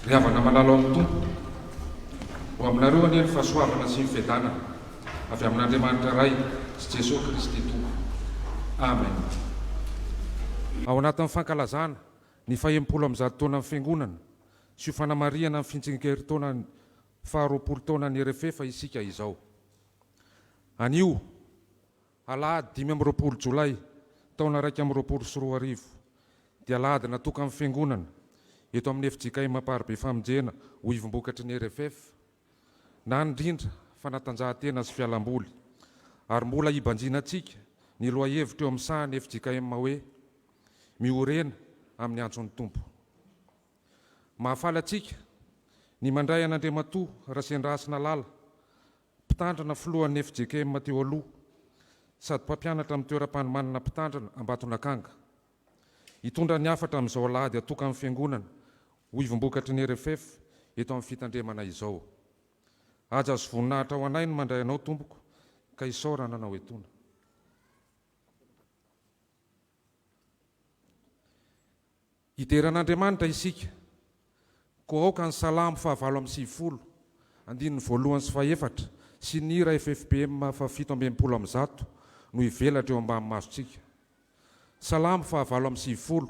ry havana malalo amin'ny tompo ho aminareo anie ny fahasoavana sy ny fiadana avy amin'Andriamanitra ray sy Jesosy Kristy tompo. Amen. Ao anatin'ny fankalazana ny faha-20 am'zato taona amin'ny fiangonana sy ho fanamariana amin'ny fitsingerin-taona faha-20 taona ny RFF isika izao. Anio alahady 5 Jolay taona 2024 dia alahady natoka amin'ny fiangonana eto amin'ny FJK Mamparibe Famonjena ho ivom-bokatry ny RFF na indrindra fanatanjahantena sy fialamboly ary mbola ibanjinantsika ny loha-hevitra eo amin'ny sahany FJKM hoe miorena amin'ny antson'ny tompo. Mahafaly antsika ny mandray an'Andriamatoa Rasendrasina Lala mpitandrana filohan'ny FJKM teo aloha sady mpampianatra amin'ny toeram-panomanana mpitandrana Ambatonakanga hitondra ny hafatra amin'izao alahady atoka amin'ny fiangonana ho ivom-bokatry ny RFF eto amin'ny fitandremana izao. Aja sy voninahitra ao anay no mandray anao tompoko ka isaorana anao etona. Hideran'Andriamanitra isika ko aoka ny salamo 7:20 andininy voalohany sy fahaefatra sy ny hira FFPM 7:20 no ivelatra eo ambany masontsika. Salamo 7:20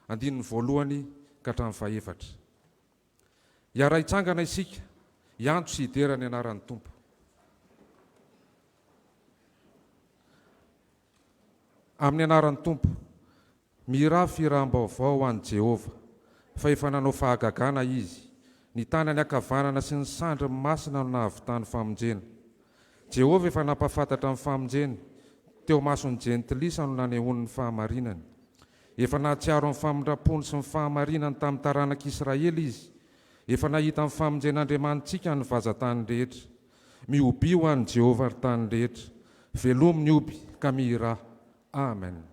andininy voalohany ka hatramin'ny fahaefatra. Hiara hitsangana isika hiantso sy hidera ny anaran'ny tompo. Amin'ny anaran'ny tompo mira firam-baovao an'i Jehova fa efa nanao fahagagana izy, ny tanany ankavanana sy ny sandry masina no nahavitany famonjena. Jehova efa nampafantatra amin'ny famonjeny teo mason'ny jentilisa no nanehoan'ny fahamarinany. Efa nahatsiaro amin'ny famindrapony sy ny fahamarinany tamin'ny taranak'Israely izy. Efa nahita amin'ny famonjen'Andriamanitsika ny vazantany rehetra. Mioby ho an'i Jehova ny tany rehetra. Velomy ny oby ka mihira. Amen.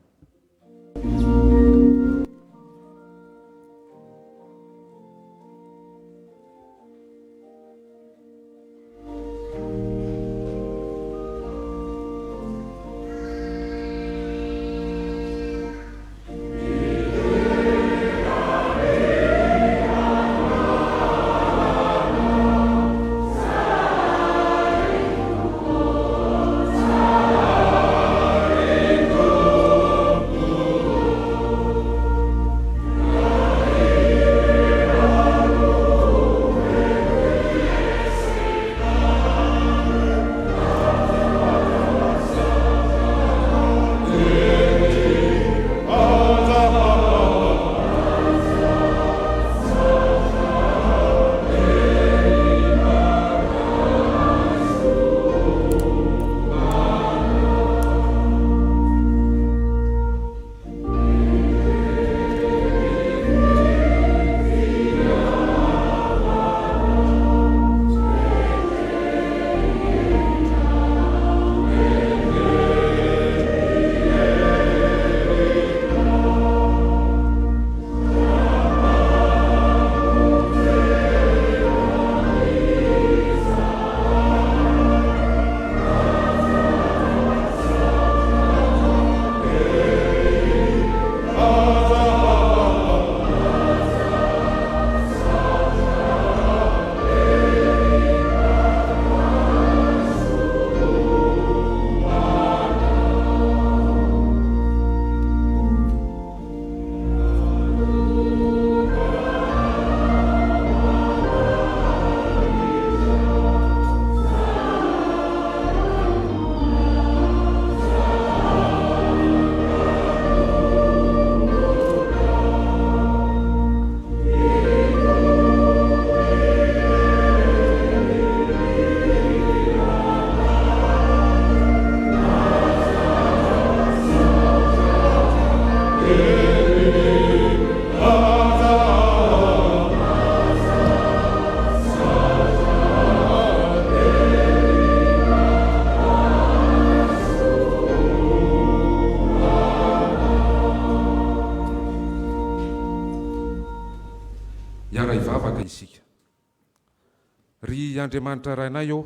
Ry Andriamanitra rainay eo,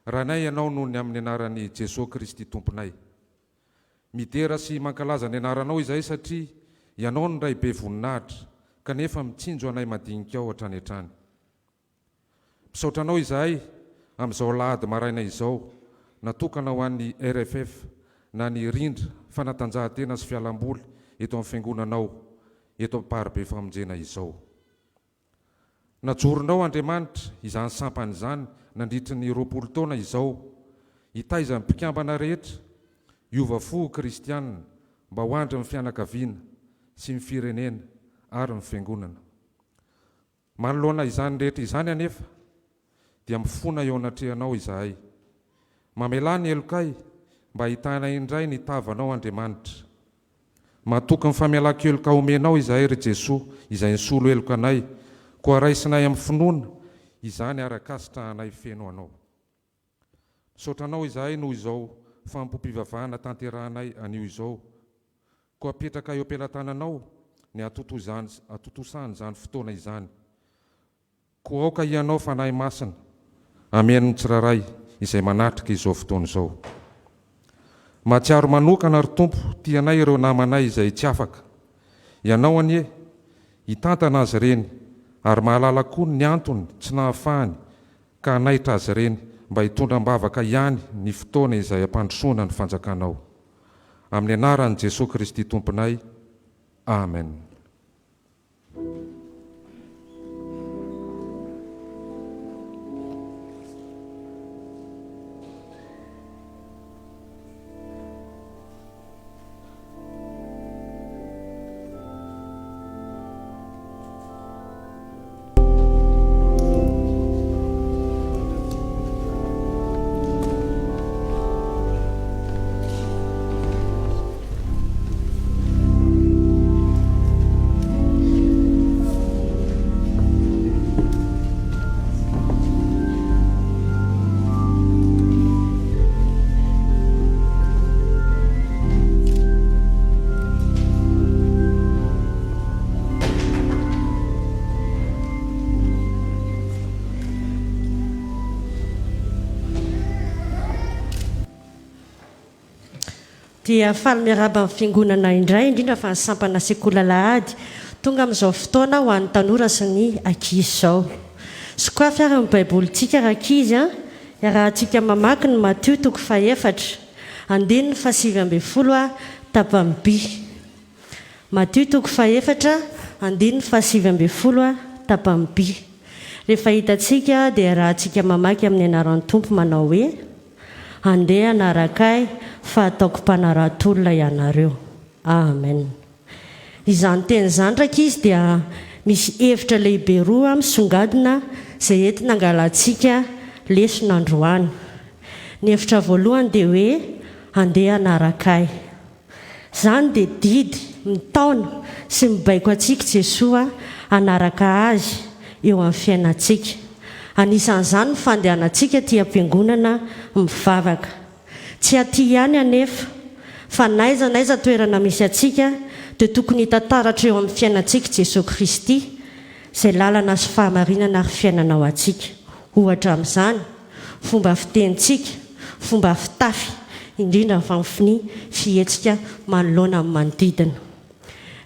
rainay ianao noho ny amin'ny anaran'i Jesosy Kristy tomponay. Midera sy mankalaza ny anaranao izay satria ianao no ray be voninahitra, kanefa mitsinjo anay madinika ao hatrany hatrany. Mpisaotranao izahay amin'izao lahady maraina izao, natokana ho an'ny RFF na ny rindra fanatanjahantena sy fialamboly eto amin'ny fiangonanao eto Amparibe Famonjena izao. Najoronao Andriamanitra izany sampany izany nandritry ny 20 taona izao, hitaiza ny mpikambana rehetra hiova fo kristianina mba ho andry ny fianakaviana sy ny firenena ary ny fiangonana. Manoloana izany rehetra izany anefa dia mifona eo anatrehanao izahay. Mamelany elokay mba hitana indray ny tavanao Andriamanitra. Matoka ny famelan-keloka omenao izahay ry Jesoa, izay nisolo elokanay, koa raisinay amin'ny finoana, izany arakasitrahanay feno anao. Misaotranao izahay noho izao fampompivavahana tanterahanay anio izao, koa apetraka eo am-pelantananao ny atotosany izany fotoana izany. Koa aoka ianao fanahy masina, ameno ny tsiraray izay manatrika izao fotoana izao. Mahatsiaro manokana ry Tompo tianay ireo namanay izay tsy afaka. Ianao anie hitantana azy ireny, ary mahalala koa ny antony tsy nahafahany ka naitra azy ireny mba hitondra mbavaka ihany ny fotoana izay ampandrosoana ny fanjakanao. Amin'ny anaran'i Jesosy Kristy Tomponay. Amen. Dia faly miaraba amin'ny fiangonana indray, indrindra fa ny sampana sekoly alahady tonga amin'izao fotoana ho an'ny tanora sy ny ankizy izao. Sokoafy ary ny baibolintsika ankizy, iarahantsika mamaky ny Matthieu 4 andininy 7:20 tapany B. Matthieu 4 andininy 7:20 tapany B. Rehefa hitantsika dia iarahantsika mamaky amin'ny anaran'ny Tompo manao hoe: andeha anarakay fa ataoko mpanarantolona ianareo. Amen. Izany teny izany raika izy dia misy hevitra lehibe roa misongadina izay entina angalantsika lesona androany. Ny hevitra voalohany dia hoe andeha anarakay. Izany dia didy mitaona sy mibaiko antsika Jesosy anaraka azy eo amin'ny fiainantsika. Anisan'izany ny fandehanantsika ty am-piangonana mivavaka. Tsy aty ihany anefa fa naiza toerana misy atsika dia tokony hitantaratra eo amin'ny fiainantsika Jesosy Kristy izay lalana sy fahamarinana ary fiainana ao antsika. Ohatra amin'izany fomba fitenitsika, fomba fitafy, indrindra fa ny fihetsika manoloana amin'ny manodidina.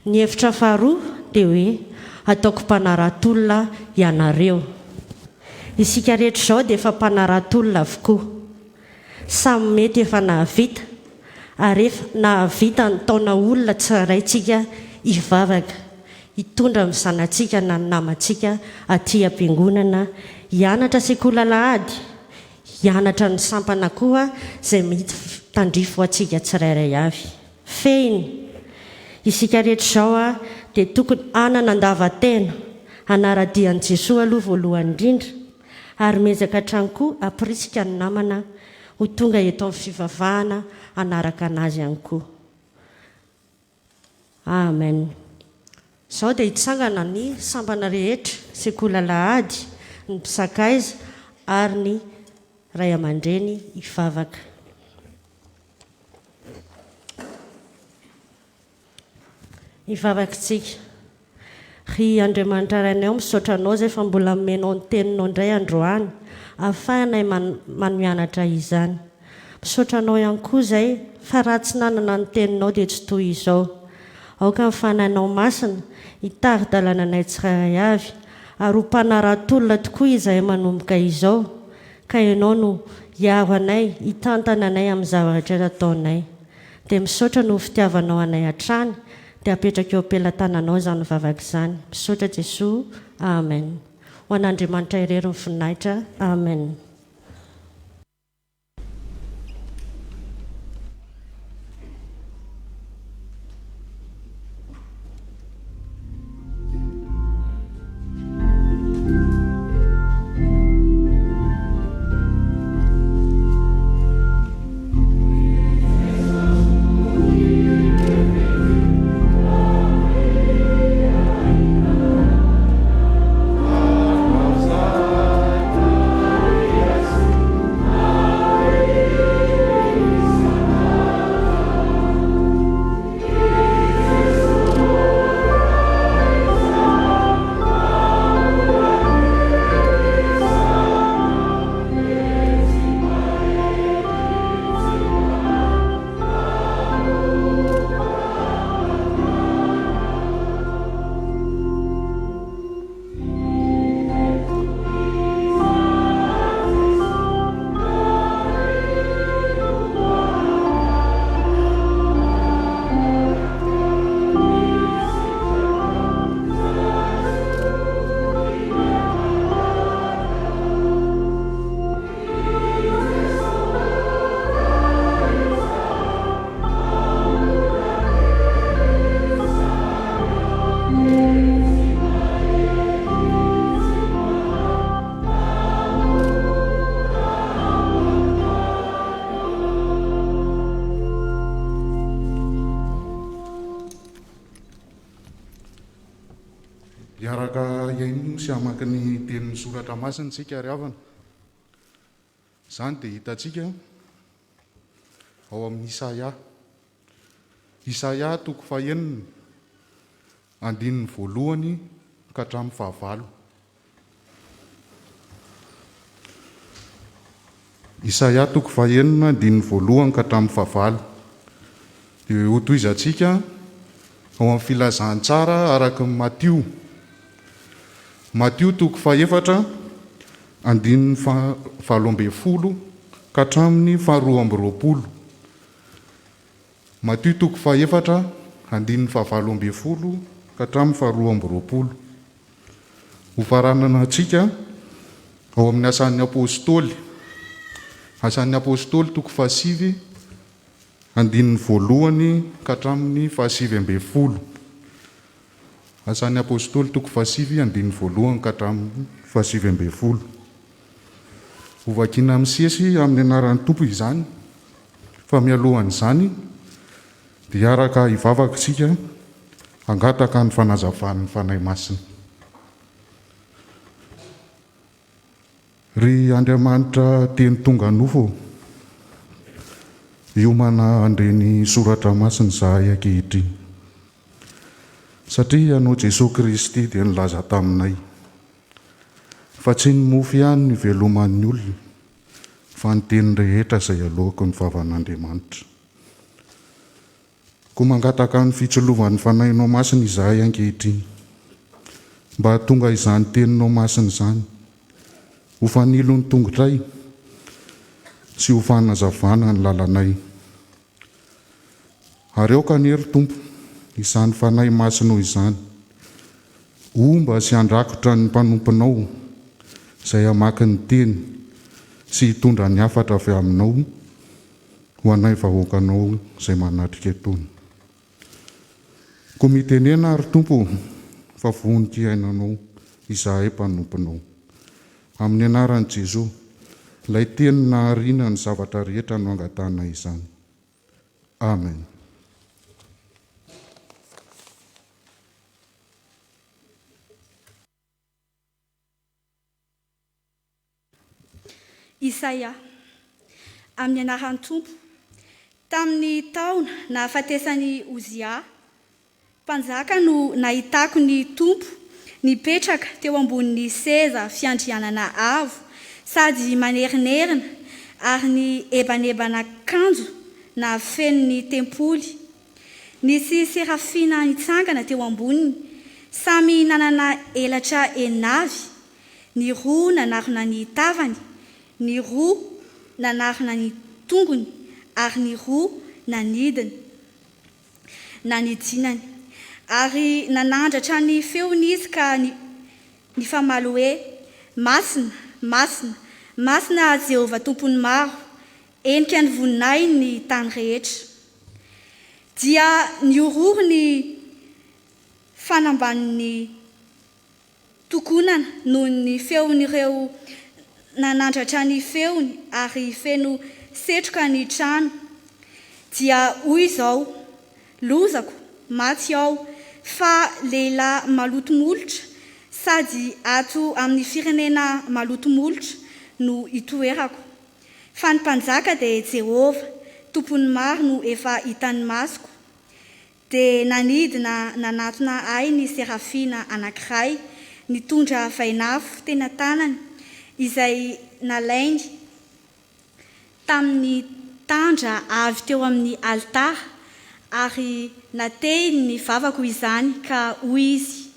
Ny hevitra faharoa dia hoe ataoko mpanarantolona ianareo. Isika rehetra izao dia efa mpanarantolona avokoa. Samy mety efa nahavita, ary efa nahavita ny taona olona tsiraintsika hivavaka, hitondra amin'ny zanatsika na ny namantsika aty am-piangonana, hianatra sekoly alahady, hianatra ny sampana koa izay mety tandrifo atsika tsirairay avy. Fehiny isika rehetra izao dia tokony anana andavatena anaradian'i Jesosy aloha voalohany indrindra, ary mezaka hatrany koa apirisika ny namana ho tonga eto amin'ny fivavahana anaraka anazy ihany koa. Amen. Izao dia hitsangana ny sampana rehetra sekoly alahady, ny mpisakaiza ary ny ray aman-dreny hivavaka. Hivavakantsika. Ry Andriamanitra rainay misaotra anao izay fa mbola menao ny teninao indray androany ahafahanay mamianatra izany. Misaotra anao ihany koa izay fa raha tsy nanana ny teninao dia tsy toy izao. aoka mifananao masina hitari-dalananay tsiraray avy ary ho mpanara-tolona tokoa izahay manomboka izao ka ianao no hiaro anay hitantana anay amin'ny zavatra ataonay dia misaotra no fitiavanao anay hatrany dia apetraka eo ampelantananao izany vavaka izany. Misaotra Jesosy. Amen. Ho an'Andriamanitra irery ny voninahitra. Amen. Iaraka iaino sy amaky ny tenin'ny soratra masina tsika ry havana. Izany dia hitantsika ao amin'ny Isaia toko fahaenina andininy voalohany ka hatramin'ny fahavalo. Isaia toko fahaenina andininy voalohany ka hatramin'ny fahavalo. Dia hotoizantsika ao amin'ny filazantsara araka ny Matio toko fahaefatra andininy valo amby folo ka hatramin'ny faharoa amby roapolo. Matio toko fahaefatra andininy fahavalo amby folo ka hatramin'ny faharoa amby roapolo. Ho faranana antsika ao amin'ny asan'ny apôstôly toko fahasivy andininy voalohany ka hatramin'ny fahasivy amby folo. Asan'ny apôstôly toko fahasivy andininy voalohany ka hatramin'ny fahasivy amby folo. Ho vakiana misesy amin'ny anaran'ny tompo izany, fa mialohan'izany dia araka hivavaka isika hangataka ny fanazavan'ny fanahy masina. Ry Andriamanitra teny tonga nofo, hiomana andreny soratra masina zahay ankehitriny. Satria ianao Jesosy Kristy dia nilaza taminay fa tsy ny mofo ihany ny veloman'ny olona, fa ny teny rehetra izay aloako ny vavan'Andriamanitra. Koa mangataka ny fitsolovan'ny fanahinao masina izahay ankehitriny, mba hahatonga izany teninao masina izany ho fanilo ny tongotray sy ho fanazavana ny lalanay. Ary aoka anery Tompo izany fanahy masinao izany, mba sy handrakotra ny mpanomponao izay hamaky ny teny sy hitondra ny hafatra avy aminao ho anay vahoakanao izay manatrika etony. Koa mitenena ary Tompo fa vohoniky ainanao izahay mpanomponao. Amin'ny anaran'i Jesosy, ilay teny nahariana ny zavatra rehetra no angatana izany. Amen. Isaia, amin'ny anaran'ny Tompo, tamin'ny taona nahafatesany Ozia, mpanjaka no nahitako ny Tompo nipetraka teo ambonin'ny seza fiandrianana avo sady manerinerina ary ny ebanebana kanjo na feno ny tempoly. Nisy serafina nitsangana teo amboniny, samy nanana elatra enavy, ny roa nanarona ny tavany, ny roa nanarona ny tongony, ary ny roa nanidiny na nidinany. Ary nanandratra ny feony izy ka ny famaly hoe: masina, masina, masina Jehovah tompony maro, enika ny voninay ny tany rehetra. Dia niororo ny fanamban'ny tokonana noho ny feon'ireo nanandratra ny feony ary feno setroka ny trano. Dia hoy izao: lozako, maty aho, fa lehilahy malotomolotra sady ato amin'ny firenena malotomolotra no itoerako. Fa ny mpanjaka dia Jehovah, tompony maro no efa hitany masoko. Dia nanidina nanatona ahy ny serafina anankiray, nitondra vainafo tena tanany, izay nalainy tamin'ny tandra avy teo amin'ny altara, ary natehiny ny vavako izany ka hoy izy: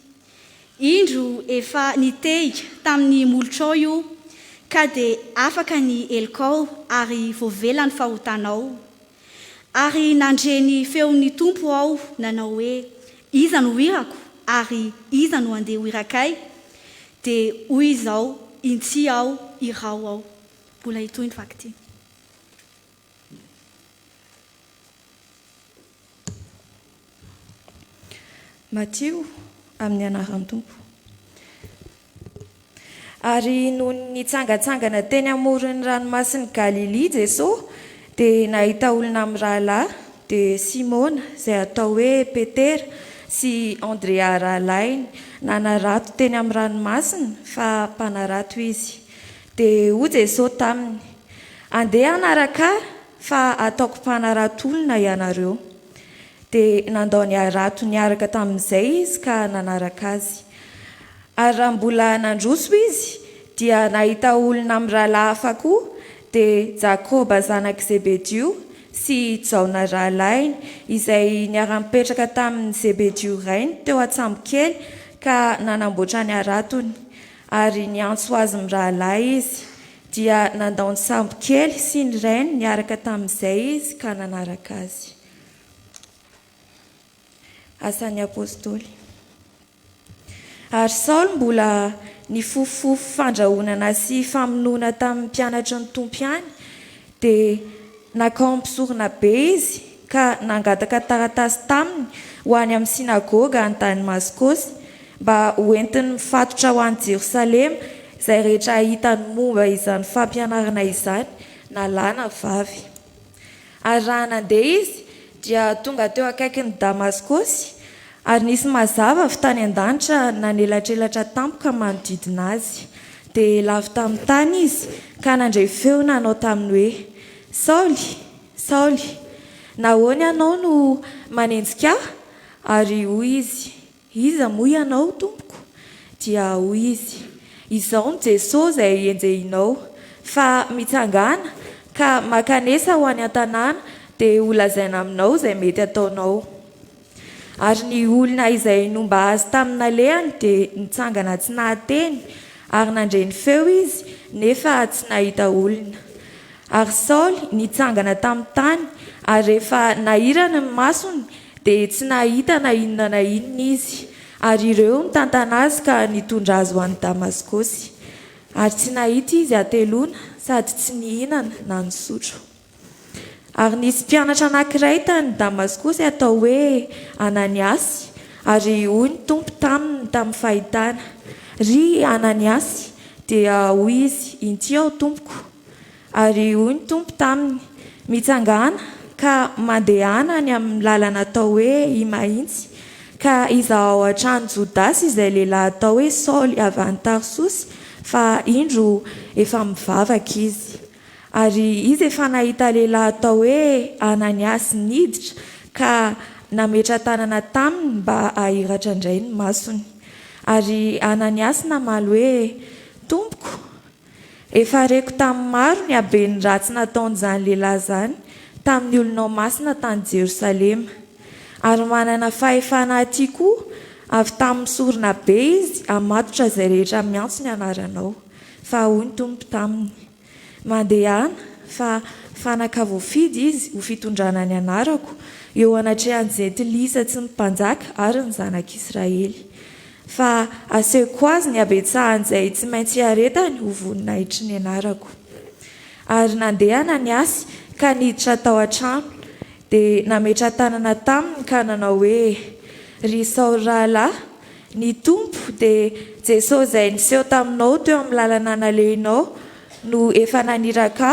indro efa nitehika tamin'ny molotrao io, ka dia afaka ny helikao ary voavelany fahotanao. Ary nandreny feon'ny tompo aho, nanao hoe: iza no hirako ary iza no andeha hirakay? Dia hoy izao: intsy aho, irao aho. Mbola itoy ny vaky. Matio amin'ny anaran'ny Tompo. Ary no nitsangatsangana teny amoron'ny ranomasin'i Galilea Jesosy, dia nahita olona amin'ny rahalahy, dia Simona izay atao hoe Petera sy Andrea rahalainy nanarato teny amin'ny ranomasina fa mpanarato izy. Dia hoy Jesosy taminy: andeha anaraka fa ataoko mpanarato olona ianareo. Dia nandao ny arato niaraka tamin'izay izy ka nanaraka azy. Ary raha mbola nandroso izy dia nahita olona amin'ny rahalahy hafa koa, dia Jakoba zanak'i Zebedio sy Jaona rahalainy izay niara-mipetraka tamin'ny Zebedio rainy teo an-tsambo kely ka nanamboatra ny aratony. Ary niantso azy amin'ny rahalahy izy, dia nandao ny sambo kely sy ny rainy niaraka tamin'izay izy ka nanaraka azy. Asan'ny apôstôly. Ary Saoly mbola nifofofo fandrahonana sy famonoana tamin'ny mpianatra ny Tompo ihany, dia nakao ampisorona be izy ka nangataka taratasy taminy ho any amin'ny sinagoga an-tany Maskosy, mba hoentiny mifatotra ho any Jerosalema izay rehetra hitany momba izany fampianarana izany na lahy na vavy. Ary raha nandeha izy dia tonga teo akaikin'ny Damaskosy, ary nisy mazava avy tany an-danitra nanelatrelatra tampoka manodidina azy. Dia lavy tamin'ny tany izy ka nandray feo nanao taminy hoe: Saoly, Saoly, nahoana ianao no manenjika ahy? Ary hoy izy: iza moa ianao, Tompoko? Dia hoy izy: izao ny Jesosy izay enjehinao, fa mitsangana ka makanesa ho any an-tanàna dia ho lazaina aminao izay mety ataonao. Ary ny olona izay nomba azy tamin'ny alehany dia nitsangana tsy nahateny, ary nandray ny feo izy nefa tsy nahita olona. Ary Saoly nitsangana tamin'ny tany, ary rehefa nahirana ny masony dia tsy nahita na inona na inona izy. Ary ireo nitantana azy ka nitondra azy ho any Damaskosy. Ary tsy nahita izy atelona sady tsy nihinana na nisotro. Ary nisy mpianatra anankiray tany Damaskosy atao hoe Ananiasy, ary hoy ny Tompo taminy tamin'ny fahitana: ry Ananiasy. Dia hoy izy: inty aho, Tompoko. Ary hoy ny Tompo taminy: mitsangana ka mandehana any amin'ny lalana atao hoe Imahintsy, ka izaho ao an-trano Jodasy izay lehilahy atao hoe Saoly avy any Tarsosy, fa indro efa mivavaka izy. Ary izy efa nahita lehilahy atao hoe Ananiasy niditra ka nametra tanana taminy mba ahiratra indray ny masony. Ary Ananiasy namaly hoe: Tompoko, efa reko tamin'ny maro ny habeny ratsy nataon'izany lehilahy izany tamin'ny olonao masina tany Jerosalema. ary manana fahefana aty koa avy tamin'ny sorona be izy amatotra izay rehetra miantso ny anaranao fa hoy ny tompo taminy mandehana fa fanaka voafidy izy ho fitondrana ny anarako eo anatrehan'izay tsy ny mpanjaka ary ny zanak'Israely fa asehoko azy ny abetsahan'izay tsy maintsy aretany ho voninahitry ny anarako ary nandehana ny asy ka niditra tao an-trano dia nametra tanana taminy ka nanao hoe ry Saoly rahalahy ny tompo dia Jesosy izay niseho taminao teo amin'ny lalana nalehinao no efa naniraka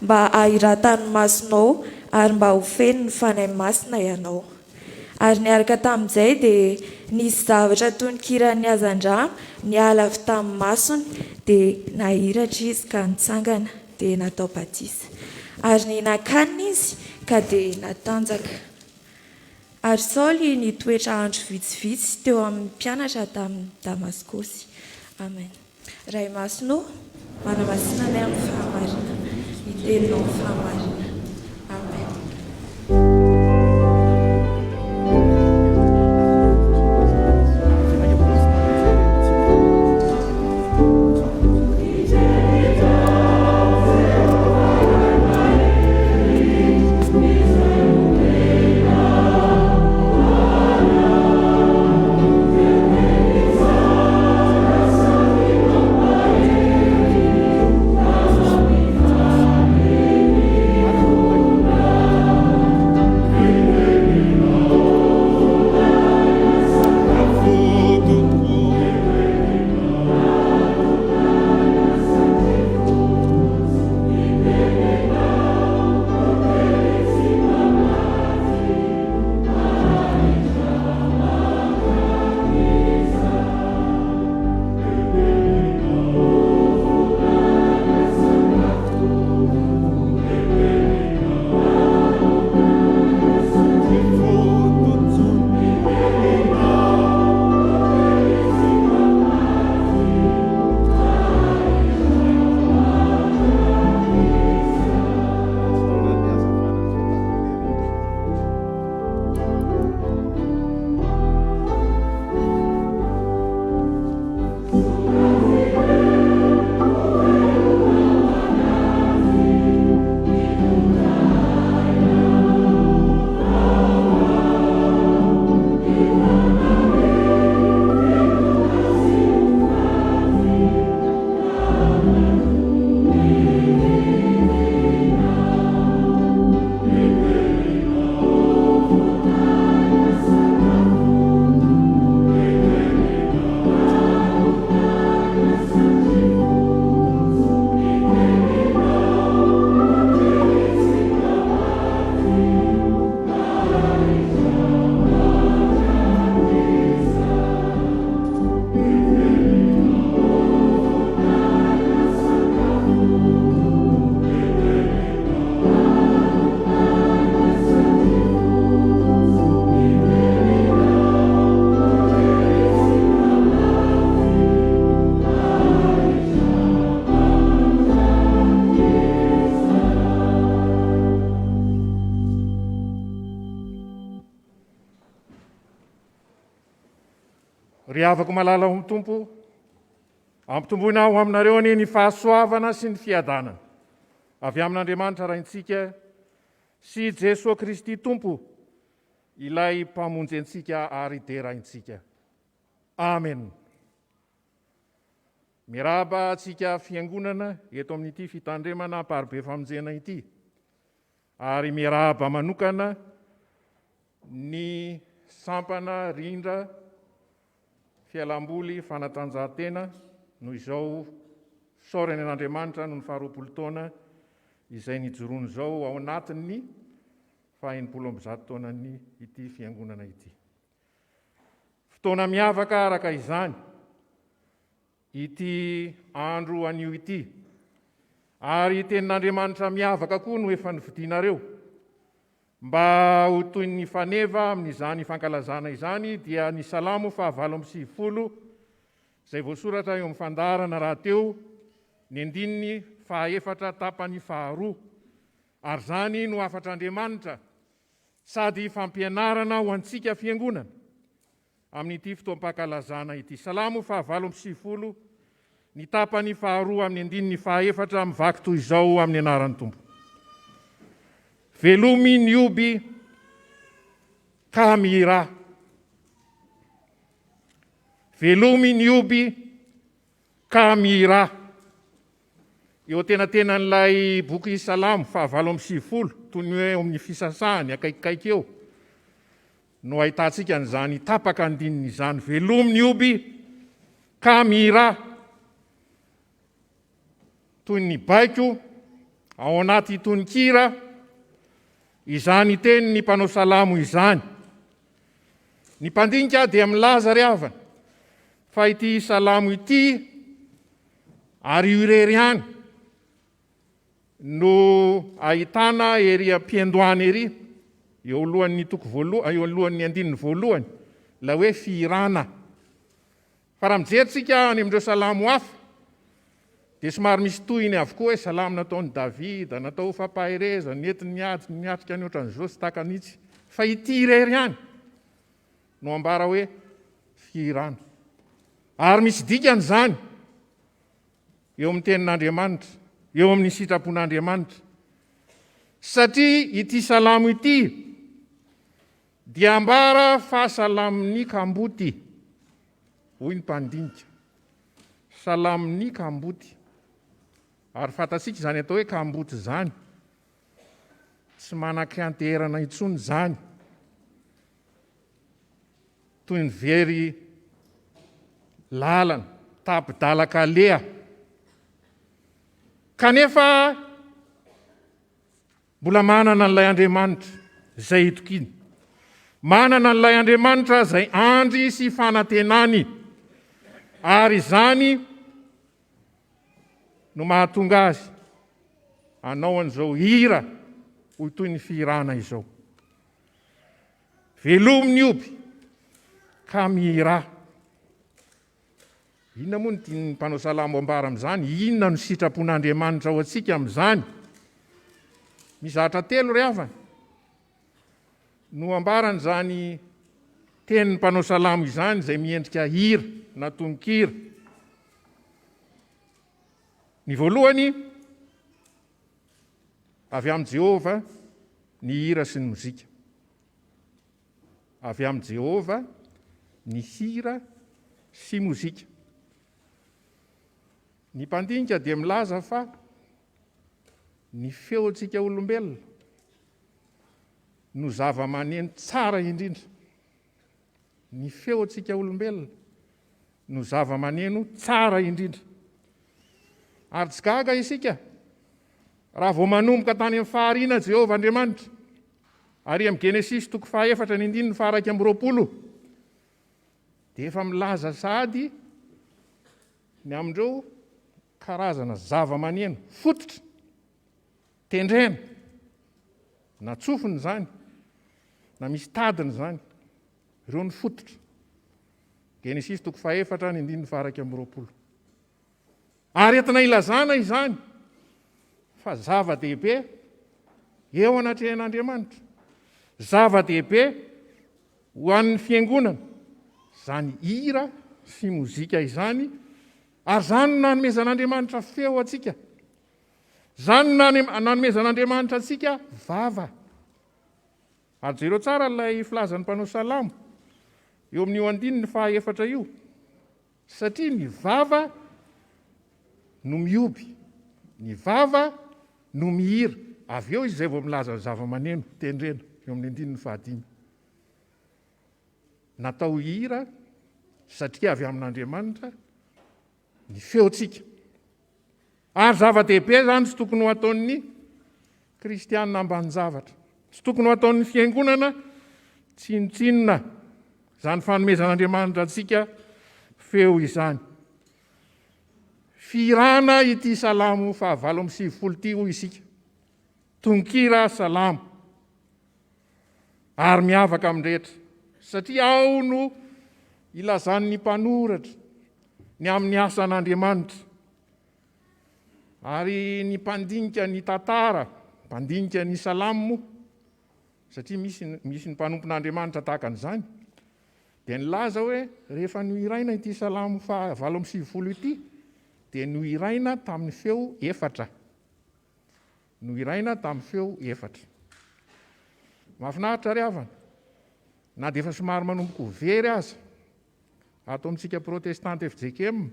mba ahiratany masonao ary mba ho feno ny fanahy masina ianao. Ary niaraka tamin'izay dia nisy zavatra toy ny kiran'ny hazan-drano niala avy tamin'ny masony dia nahiratra izy ka nitsangana dia natao batisa. Ary nihinan-kanina izy ka dia natanjaka. Ary Saoly nitoetra andro vitsivitsy teo amin'ny mpianatra tamin'ny Damaskosy. Amen. Ray masonao manamasinanay amin'ny fahamarina, iteninao amin'ny fahamarina. Amen. Ry havako malala ho tompo, ampitomboina ho aminareo ny fahasoavana sy ny fiadanana avy amin'Andriamanitra raintsika sy Jesosy Kristy Tompo, ilay mpamonjy antsika ary deraintsika. Amen. Miraba antsika fiangonana eto amin'ity fitandremana amparibe famonjena ity, ary miraba manokana ny sampana rindra fialamboly fanatanjahantena noho izao saorany an'Andriamanitra noho ny faharoapolo taona izay nijoroany izao ao anatin'ny 170 taonany ity fiangonana ity. Fotoana miavaka araka izany ity andro anio ity, ary tenin'Andriamanitra miavaka koa no efa nividianareo mba ho toy ny faneva amin'izany fankalazana izany dia ny Salamo 7:20 izay voasoratra eo amin'ny fandaharana rahateo ny andininy 4 tapany 2, ary zany no afatr'Andriamanitra sady fampianarana ho antsika fiangonana amin'ity fotoam-pahakalazana ity. Salamo 7:20, ny tapany 2 amin'ny 1:4 mivaky toy izao amin'ny anaran'ny Tompo. Velomy ny oby ka mihira. Velomy ny oby ka mihira. Eo tenatenan'ilay boky Salamo 7:20, toy ny hoe amin'ny fisasahany akaikikaiky eo, no ahitantsika an'izany tapaka andininy izany. Velomy ny oby ka mihira, toy ny baiko ao anaty tononkira, izany teny ny mpanao salamo izany. Ny mpandinika dia milaza ry havana fa ity salamo ity ary io irery ihany no ahitana ery am-piandohany ery eo alohan'ny toko voalohany, eo alohan'ny andininy voalohany, la hoe firana. Fa raha mijeritsika any amin'ireo salamo hafa dia somary misy tohiny avokoa hoe salamo nataon'i Davida, natao fampahereza, nentiny niatrika ny ohatran'izao sy takanitsy. Fa ity irery ihany no ambara hoe firana. Ary misy dikan'izany eo amin'ny tenin'Andriamanitra, eo amin'ny sitrapon'Andriamanitra. Satria ity salamo ity dia ambara fa salamon'ny kamboty, hoy ny mpandinika. Salamon'ny kamboty. Ary fantatsika izany atao hoe kamboty izany, tsy manan-kianterana intsony izany, toy ny very lalana, tapidalaka leha. Kanefa mbola manana n'ilay Andriamanitra izay itokiny. Manana n'ilay Andriamanitra izay andry sy fanantenany. Ary izany no mahatonga azy hanao an'izao hira hoy toy ny firana izao. Velomy ny oby ka mihira. Inona moa ny mpanao salamo ambara amin'izany? Inona no sitrapon'Andriamanitra ho antsika amin'izany? Mizatra 3 ry havana no ambaran'izany tenin'ny mpanao salamo izany izay miendrika hira na tononkira. Ny voalohany, avy amin'i Jehova ny hira sy ny mozika. Avy amin'i Jehova ny hira sy mozika. Ny mpandinika dia milaza fa ny feontsika olombelona no zava-maneno tsara indrindra. Ny feontsika olombelona no zava-maneno tsara indrindra. Ary tsy gaga isika raha vao manomboka tany amin'ny fahariana Jehova Andriamanitra, ary amin'ny Genesis 4:1-20 dia efa milaza sady ny amindreo karazana zava-maneno fototra, tendrena, na tsofiny izany, na misy tadiny izany, ireo ny fototra. Genesis 4:1-20. Ary entina ilazana izany fa zava-dehibe eo anatrehan'Andriamanitra, zava-dehibe ho an'ny fiangonana, izany hira sy mozika izany. Ary zany no nanomezan'Andriamanitra feo atsika. Zany no nanomezan'Andriamanitra atsika vava. Ary jereo tsara ilay filazan'ny mpanao salamo eo amin'io andininy 4 io. Satria ny vava no mioby, ny vava no mihira. Avy eo izay vao milaza ny zava-maneno tendrena eo amin'ny andininy 5. Natao hira satria avy amin'Andriamanitra ny feontsika. Ary zava-dehibe zany tsy tokony ho ataon'ny kristianina ambanin-javatra. Tsy tokony ho ataon'ny fiangonana tsinotsinona izany fanomezan'Andriamanitra antsika feo izany. Firana ity salamo 7:20 ity hoy isika. Tononkira salamo. Ary miavaka amin'ny rehetra. Satria ao no ilazan'ny mpanoratra ny amin'ny asan'Andriamanitra. Ary ny mpandinika ny tantara, mpandinika ny salamo, satria misy ny mpanompon'Andriamanitra tahaka an'izany, dia nilaza hoe rehefa no iraina ity salamo 7:20 ity dia no iraina tamin'ny feo 4. No iraina tamin'ny feo 4. Mahafinaritra ry havana, na dia efa somary manomboko very aza ato amintsika protestanta FJKM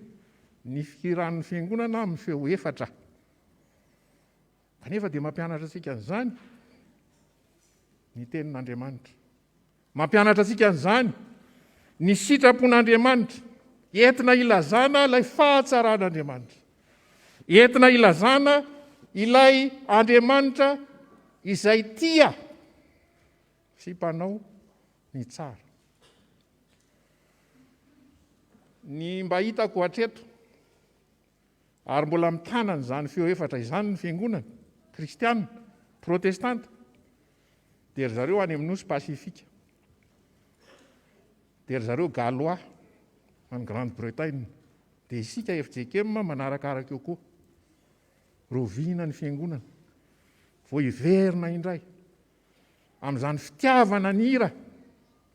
ny firan'ny fiangonana amin'ny feo 4. Kanefa dia mampianatra antsika an'izany ny tenin'Andriamanitra. Mampianatra antsika an'izany ny sitrapon'Andriamanitra, entina ilazana ilay fahatsaran'Andriamanitra, entina ilazana ilay Andriamanitra izay tia sy mpanao ny tsara. Ny mba hitako hatreto ary mbola mitanana izany feo 4 izany ny fiangonana kristianina protestanta dia ry zareo any amin'ny nosy pasifika, dia ry zareo Galois any Grande-Bretagne, dia isika FJKM manarakaraka eo koa, roviana ny fiangonana, vao hiverina indray amin'izany fitiavana ny hira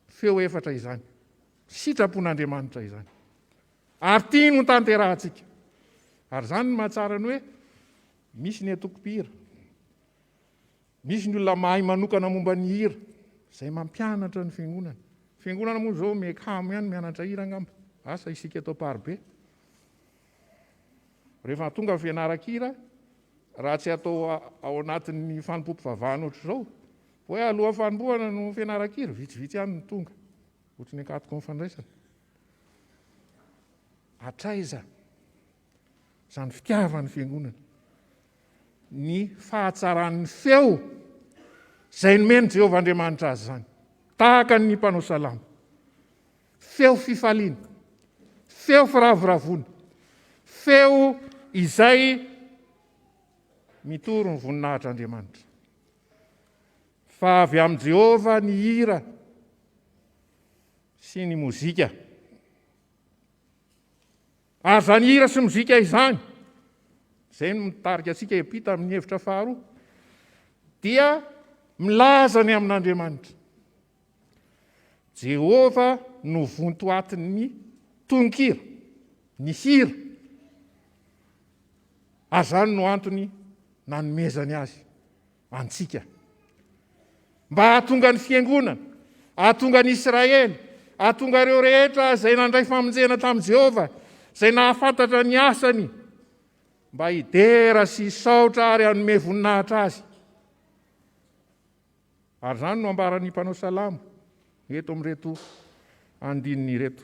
feo 4 izany, sitrapon'Andriamanitra izany, ary tia no tanterahantsika. Ary izany no mahatsara ny hoe misy ny atoko-pihira, misy ny olona mahay manokana momba ny hira izay mampianatra ny fiangonana. Fiangonana moa zao mekamo ihany mianatra hira angamba, asa isika atao parobe. Rehefa tonga ny fianaran-kira, raha tsy atao ao anatin'ny fanompoam-pivavahana ohatr' izao, hoe aloha fanompoana no fianaran-kira, vitsivitsy ihany ny tonga, ohatry ny akatoko ny fandraisana. Hatraiza izany fitiavan'ny fiangonana, ny fahatsaran'ny feo izay nomeny Jehovah Andriamanitra azy izany, tahaka ny mpanao salamo, feo fifaliana, feo firavoravona, feo izay mitoro ny voninahitr'Andriamanitra. Fa avy amin'i Jehovah ny hira sy ny mozika. Ary izany hira sy mozika izany, izay no mitarika antsika epita amin'ny hevitra faharoa, dia milaza ny amin'Andriamanitra. Jehovah no vontoatin'ny tononkira, ny hira. Ary izany no antony nanomezany azy antsika. Mba hahatonga ny fiangonana, hahatonga ny Israely, hahatonga ireo rehetra izay nandray famonjena tamin'i Jehovah, izay nahafantatra ny asany, mba hidera sy hisaotra ary hanome voninahitra azy. Ary izany no ambaran'ny mpanao salamo eto amin'ireto andininy ireto.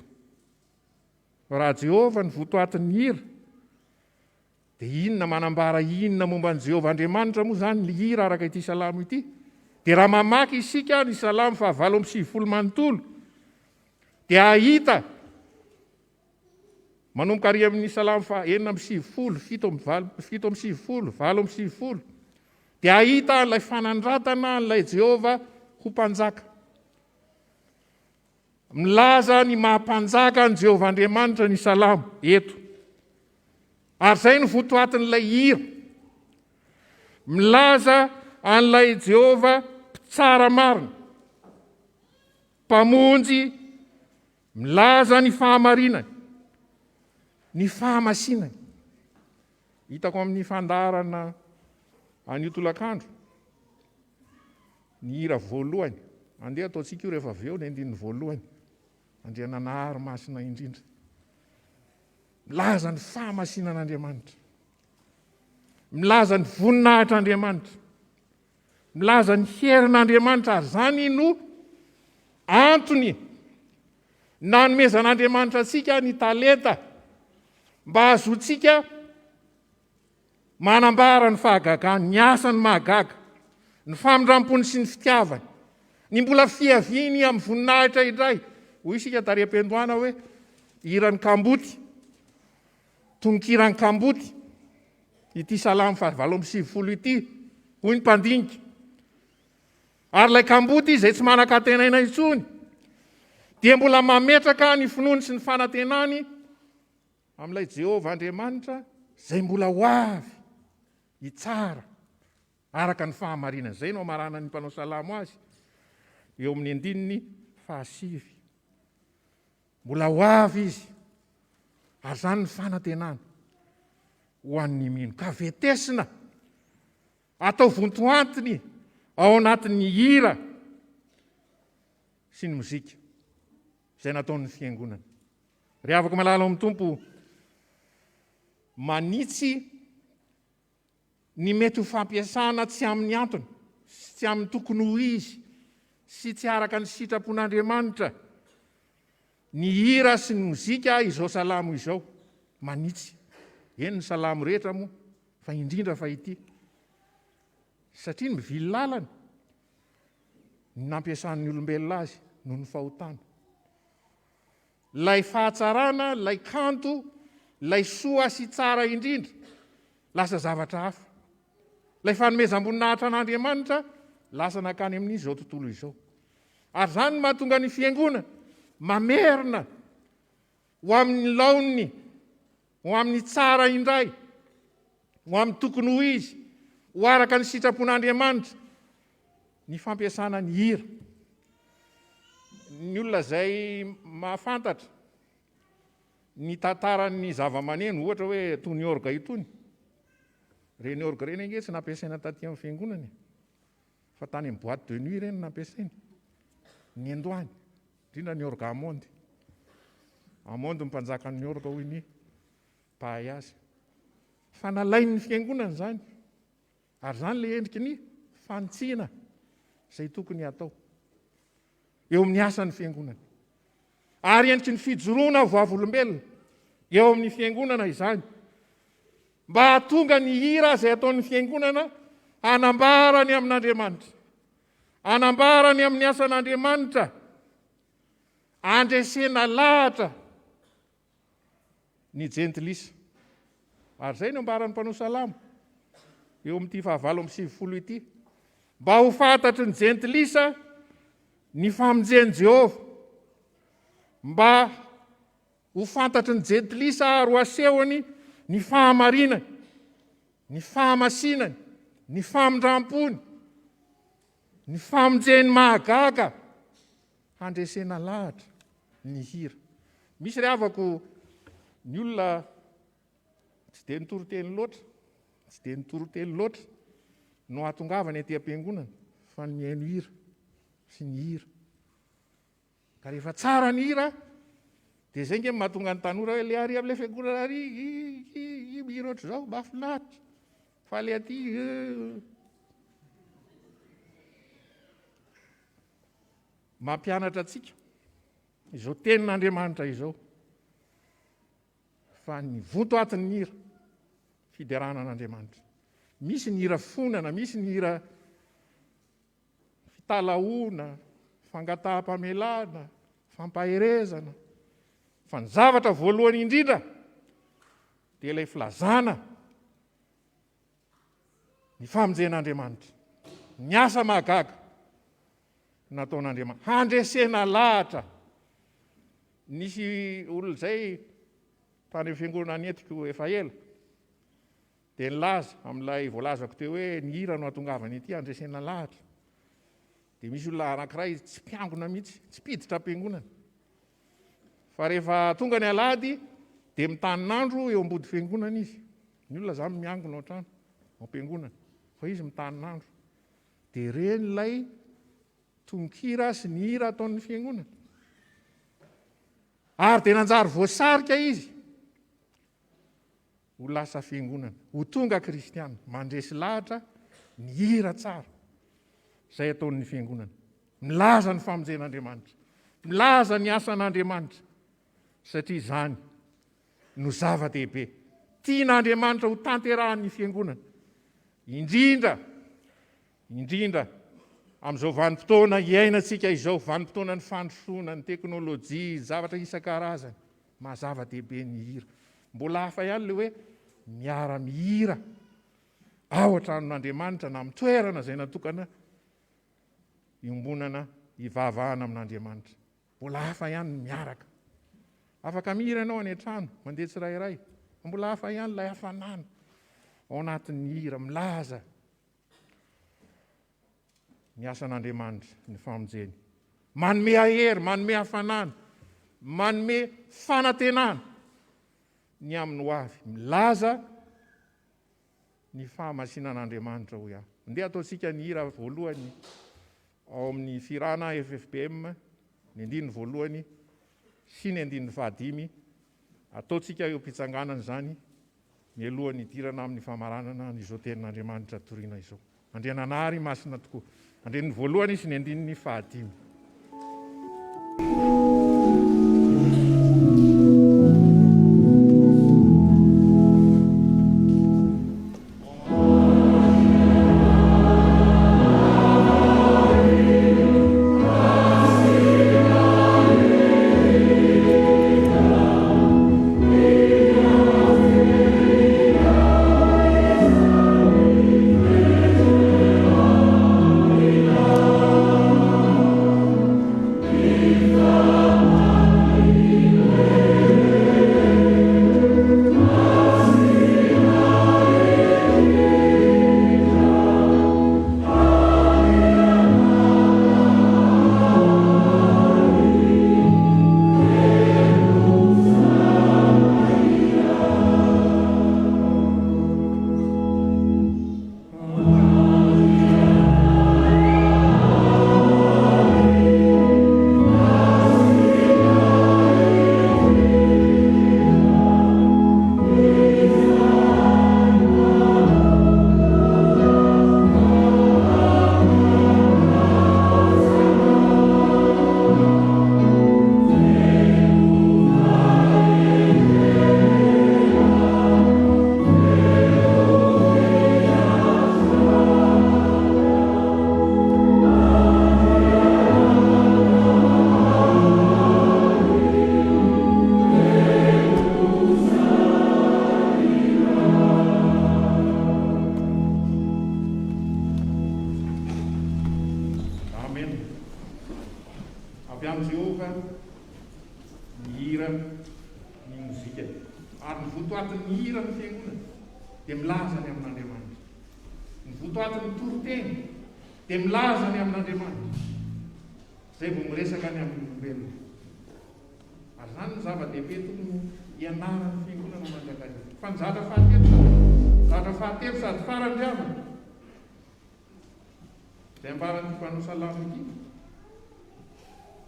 Raha Jehovah ny votoatin'ny hira, dia inona manambara inona momba ny Jehovah Andriamanitra moa izany ny hira araka ity salamo ity? Dia raha mamaky isika ny salamo 7:20 manontolo, dia ahita manomboka ary amin'ny salamo 4:7, 7:20, 8:20, dia ahita an'ilay fanandratana an'ilay Jehovah ho mpanjaka. Milaza ny mahampanjaka ny Jehovah Andriamanitra ny salamo eto. Ary izay no votoatin'ilay hira. Milaza an'ilay Jehovah mpitsara marina, mpamonjy, milaza ny fahamarinany, ny fahamasinany. Hitako amin'ny fandarana an'io tolakandro, ny hira voalohany, andeha ataontsika io rehefa avy eo ny andininy voalohany, andriana nahary masina indrindra. Milaza ny fahamasinan'Andriamanitra, milaza ny voninahitr'Andriamanitra, milaza ny herin'Andriamanitra. Ary izany no antony nanomezan'Andriamanitra antsika ny talenta mba ahazoantsika manambara ny fahagagany, ny asany mahagaga, ny famindram-pony sy ny fitiavany, ny mbola fiaviany amin'ny voninahitra indray. Hoy isika taream-piandohana hoe hiran'ny kamboty, tononkirany kamboty, ity salamo 7:20 ity, hoy ny mpandinika. Ary ilay kamboty izay tsy manan-kantenaina intsony, dia mbola mametraka ny finoany sy ny fanantenany amin'ilay Jehovah Andriamanitra izay mbola ho avy hitsara araka ny fahamarinana. Izay no amarana ny mpanao salamo azy eo amin'ny 5 mbola ho avy izy ary zany ny fanantenana ho an'ny mino ka vetesina atao vontoantiny ao anatin'ny hira sy ny mozika izay nataon'ny fiangonana. Ry afaka malala amin'ny tompo, manitsy ny mety ho fampiasana tsy amin'ny antony, tsy amin'ny tokony ho izy, sy tsy araka ny sitrapon'Andriamanitra, ny hira sy ny mozika izao salamo izao, manitsy. Eny ny salamo rehetra moa, fa indrindra fa ity. Satria ny mivily lalana, ny nampiasan'ny olombelona azy noho ny fahotana. Lay fahatsarana, lay kanto, lay soa sy tsara indrindra, lasa zavatra hafa. Lay fanomezam-boninahitra an'Andriamanitra, lasa nakany amin'izao tontolo izao. Ary zany mahatonga ny fiangonana mamerina ho amin'ny laony, ho amin'ny tsara indray, ho amin'ny tokony ho izy, ho araka ny sitrapon'Andriamanitra, ny fampiasana ny hira. Ny olona zay mahafantatra ny tantaran'ny zava-maneno, ohatra hoe toy ny orga itony. Reny orga reny ange tsy nampiasaina taty amin'ny fiangonana, fa tany amin'ny boîte de nuit reny nampiasaina. Ny Andohany, indrindra ny orga amondy. Amondy ny mpanjakan'ny orga hoy ny mpahay azy. Fa nalain'ny fiangonana zany, ary zany le endriky ny fantsiana izay tokony atao eo amin'ny asan'ny fiangonana. Ary endriky ny fijoroana vavolombelona eo amin'ny fiangonana izany, mba hahatonga ny hira izay ataon'ny fiangonana hanambarany amin'Andriamanitra, hanambarany amin'ny asan'Andriamanitra, andresena lahatra ny jentilisa. Ary zay no ambaran'ny mpanao salamo eo amin'ity 7:20 ity, mba ho fantatry ny jentilisa ny famonjeny Jehova, mba ho fantatry ny jentilisa ary ho asehony ny fahamarinany, ny fahamasinany, ny famindrampony, ny famonjeny mahagaga, handresena lahatra ny hira. Misy ry havako ny olona tsy dia nitoroteny loatra, no hatongavany aty am-piangonana fa ny mihaino hira sy ny hira. Ka rehefa tsara ny hira, dia zay nge mahatonga ny tanora hoe le ary amin'ilay fiangonana ary hira ohatr' izao mahafinaritra, fa le aty mampianatra antsika izao tenin'Andriamanitra izao, fa ny vontoatin'ny hira fiderana an'Andriamanitra. Misy ny hira fonana, misy ny hira fitalaona, fangataham-pamelana, fampaherezana, fa ny zavatra voalohany indrindra dia ilay filazana ny famonjen'Andriamanitra, ny asa mahagaga nataon'Andriamanitra, handresena lahatra. Nisy olona zay tany amin'ny fiangonana netiko efa ela, dia nilaza amin'ilay voalazako teo hoe ny hira no hatongavany ity handresena lahatra. Dia misy olona anankiray tsy mpiangona mihitsy, tsy piditra am-piangonana, fa rehefa tonga ny alahady dia mitanin'andro eo ambody fiangonana izy. Ny olona zany miangona ohatrano am-piangonana, fa izy mitanin'andro. Dia reny ilay tononkira sy ny hira ataon'ny fiangonana. Ary dia nanjary voasarika izy ho lasa fiangonana, ho tonga kristiana, mandresy lahatra ny hira tsara izay ataon'ny fiangonana, milaza ny famonjen'Andriamanitra, milaza ny asan'Andriamanitra, satria izany no zava-dehibe tian'Andriamanitra ho tanterahan'ny fiangonana, indrindra amin'izao vanim-potoana iainantsika izao, vanim-potoana ny fandrosoana, ny teknôlôjia, zavatra isan-karazany, mahazava-dehibe ny hira. Mbola hafa ihany le hoe miara-mihira ao an-tranon'Andriamanitra na amin'ny toerana izay natokana iombonana hivavahana amin'Andriamanitra. Mbola hafa ihany miaraka. Afaka mihira ianao any an-trano, mandeha tsirairay, mbola hafa ihany ilay hafanana ao anatin'ny hira, milaza ny asan'Andriamanitra, ny famonjeny. manome ahery, manome hafanana, manome fanantenana ny amin'ny ho avy, milaza ny fahamasinan'Andriamanitra ho iaho. Andeha ataontsika ny hira voalohany ao amin'ny firana FFBM, ny andininy voalohany sy ny andininy fahadimy. Ataontsika eo am-pitsanganana zany mialohan'ny hidirana amin'ny famaranana n'izao tenin'Andriamanitra toriana izao. Andriananary masina tokoa. Andininy voalohany sy ny andininy fahadimy.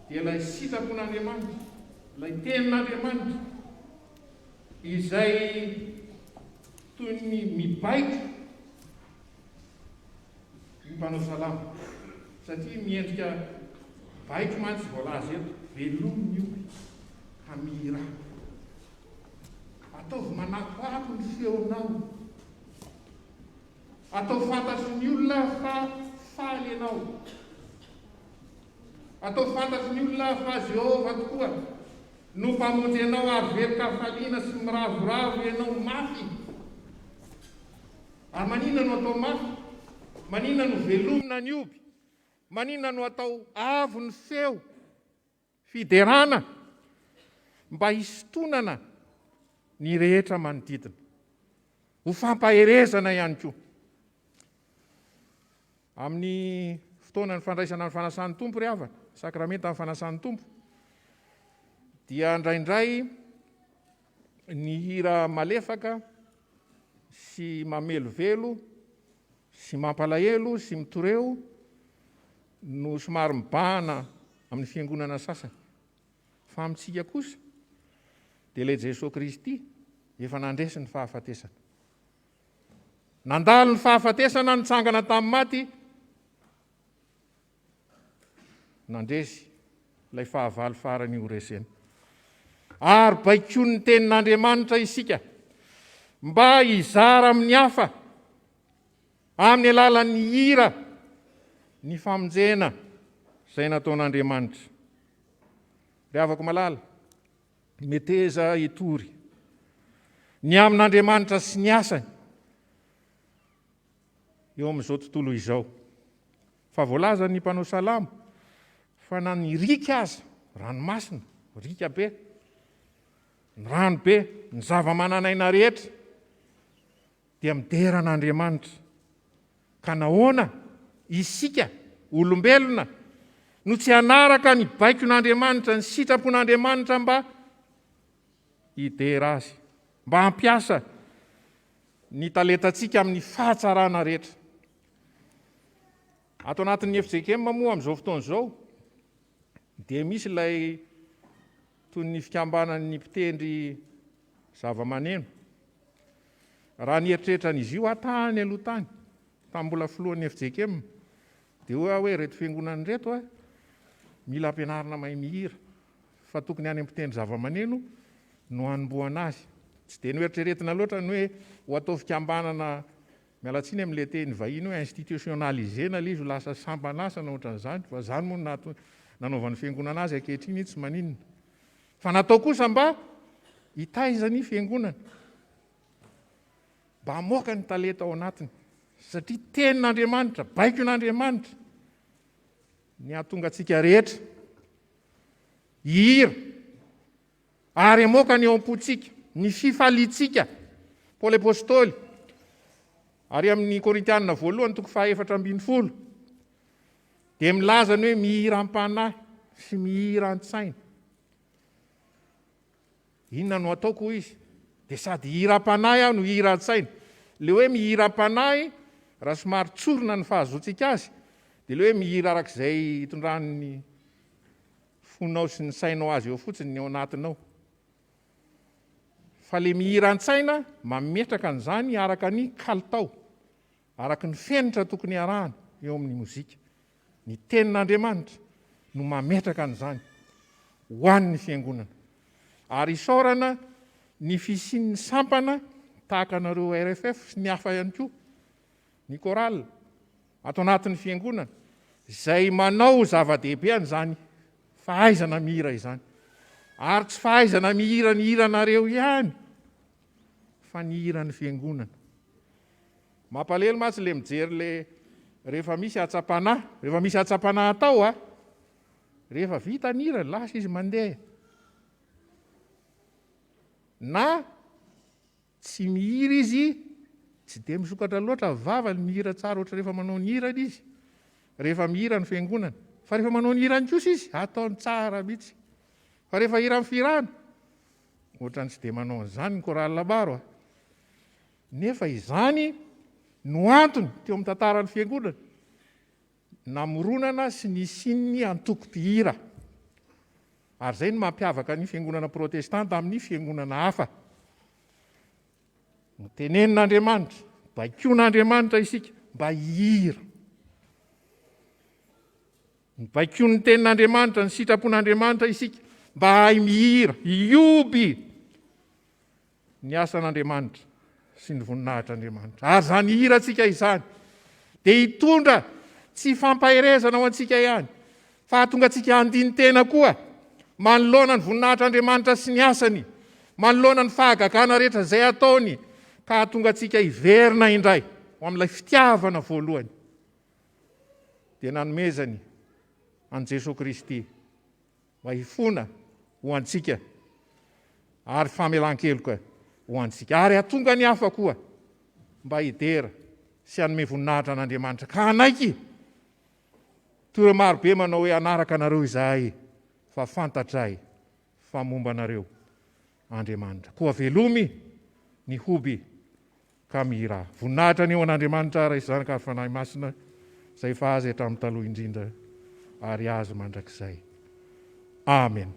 Dia ilay sitrapon'Andriamanitra, ilay tenin'Andriamanitra izay toy ny mibaiko ny mpanao salama, satria miendrika baiko mantsy voalaza eto, velominy io hamira. Ataovy manakoako ny feonao, atao fantatry ny olona fa faly ianao, atao fantatry ny olona fa Jehova tokoa no mpamonjy ianao ary velon-kafaliana sy miravoravo ianao mafy. Ary manina no atao mafy, manina no velomina ny oby, manina no atao avo ny feo fiderana mba hisintonana ny rehetra manodidina, ho fampaherezana ihany koa. Amin'ny fotoana ny fandraisana ny fanasan'ny tompo ry havana, sakramenta amin'ny fanasan'ny tompo, dia indraindray ny hira malefaka sy mamelovelo sy mampalahelo sy mitoreo no somary mibahana amin'ny fiangonana sasany. Fa amintsika kosa dia ilay Jesosy Kristy efa nandresy ny fahafatesana. Nandalo ny fahafatesana, nitsangana tamin'ny maty, nandresy ilay fahavalo farany horesena. Ary baikony ny tenin'Andriamanitra isika mba hizara amin'ny hafa amin'ny alalan'ny hira ny famonjena izay nataon'Andriamanitra. Ry havako malala, meteza hitory ny amin'Andriamanitra sy ny asany eo amin'izao tontolo izao. Fa voalaza ny mpanao salamo fa na ny rika aza, ranomasina, rika be, ny rano be, ny zava-mananaina rehetra dia mideran'Andriamanitra. Ka nahoana isika olombelona no tsy hanaraka ny baikon'Andriamanitra, ny sitrapon'Andriamanitra mba hidera azy, mba hampiasa ny talentantsika amin'ny fahatsarana rehetra. Ato anatin'ny FJKM moa amin'izao fotoan'izao dia misy ilay toy ny fikambanan'ny mpitendry zava-maneno. Raha nieritreritranizy io atany aloha tany tamin'ny mbola filohan'ny FJKM dia hoe reto fiangonana reto mila ampianarina mahay mihira, fa tokony any amin'ny mpitendry zava-maneno no hanomboana azy. Tsy dia noeritreretina loatra ny hoe ho atao fikambanana, mialatsiny amin'ilay teny vahiny hoe institutionnalisé na izy ho lasa sampanasa na ohatran'izany, fa izany moa nanaovan'ny fiangonana azy ankehitriny tsy maninona. Fa natao kosa mba hitaizany fiangonana, mba hamoaka ny talenta ao anatiny, satria tenin'Andriamanitra, baikon'Andriamanitra ny hahatonga antsika rehetra hihira ary hamoaka ny ao am-pontsika, ny fifalitsika. Paoly apôstôly ary amin'ny Korintianina 1:4 dia milaza ny hoe mihiram-panahy sy mihiran-tsaina. Inona no ataoko izy? Dia sady hiram-panahy aho no hiran-tsaina. Le hoe mihiram-panahy raha somary tsorona ny fahazoantsika azy, dia le hoe mihira arak'izay hitondrany fonao sy ny sainao azy eo fotsiny ny ao anatinao. Fa le mihiran-tsaina mametraka an'izany araka ny kalitao, araka ny fenitra tokony arahana eo amin'ny mozika. Ny tenin'Andriamanitra no mametraka an'izany ho an'ny fiangonana. Ary isaorana ny fisian'ny sampana tahaka anareo RFF sy ny hafa ihany koa, ny korala ato anatin'ny fiangonana, izay manao zava-dehibe an'izany fahaizana mihira izany. Ary tsy fahaizana mihira ny hiranareo ihany, fa ny hiran'ny fiangonana. Mampalahelo matsy le mijery rehefa misy atsapanahy atao rehefa vita ny hira lasa izy mandeha. Na tsy mihira izy, tsy dia misokatra loatra vavany mihira tsara ohatra rehefa manao ny hirany izy, rehefa mihira ny fiangonana. Fa rehefa manao ny hirany kosa izy ataony tsara mihitsy. Fa rehefa hira firana ohatrany tsy dia manao an'izany ny korala baro. Nefa izany no antony teo amin'ny tantaran'ny fiangonana namoronana sy nisiany antoko-ty hira. Ary izay no mampiavaka ny fiangonana protestanta amin'ny fiangonana hafa. No tenenin'Andriamanitra, baikon'Andriamanitra isika mba hihira. Ny baikon'ny tenin'Andriamanitra, ny sitrapon'Andriamanitra isika mba hay mihira, hioby ny asan'Andriamanitra sy ny voninahitr'Andriamanitra. Ary izany hirantsika izany dia hitondra tsy fampaherezana ho antsika ihany, fa hahatonga antsika handiny tena koa manoloana ny voninahitr'Andriamanitra sy ny asany, manoloana ny fahagagana rehetra izay ataony, ka hahatonga antsika hiverina indray ho amin'ilay fitiavana voalohany. Dia nanomezany an Jesosy Kristy mba hifona ho antsika ary famelan-keloka ho antsika, ary hahatonga ny hafa koa mba hidera sy hanome voninahitra an'Andriamanitra. Ka anaiky toy marobe manao hoe anaraka anareo izahay, fa fantatray fa momba anareo Andriamanitra. Koa velomy ny hoby ka mihira. Voninahitra ny eo an'Andriamanitra raha izany ka fanahy masina izay fa azy hatramin'ny taloha indrindra ary azo mandrakizay. Amen.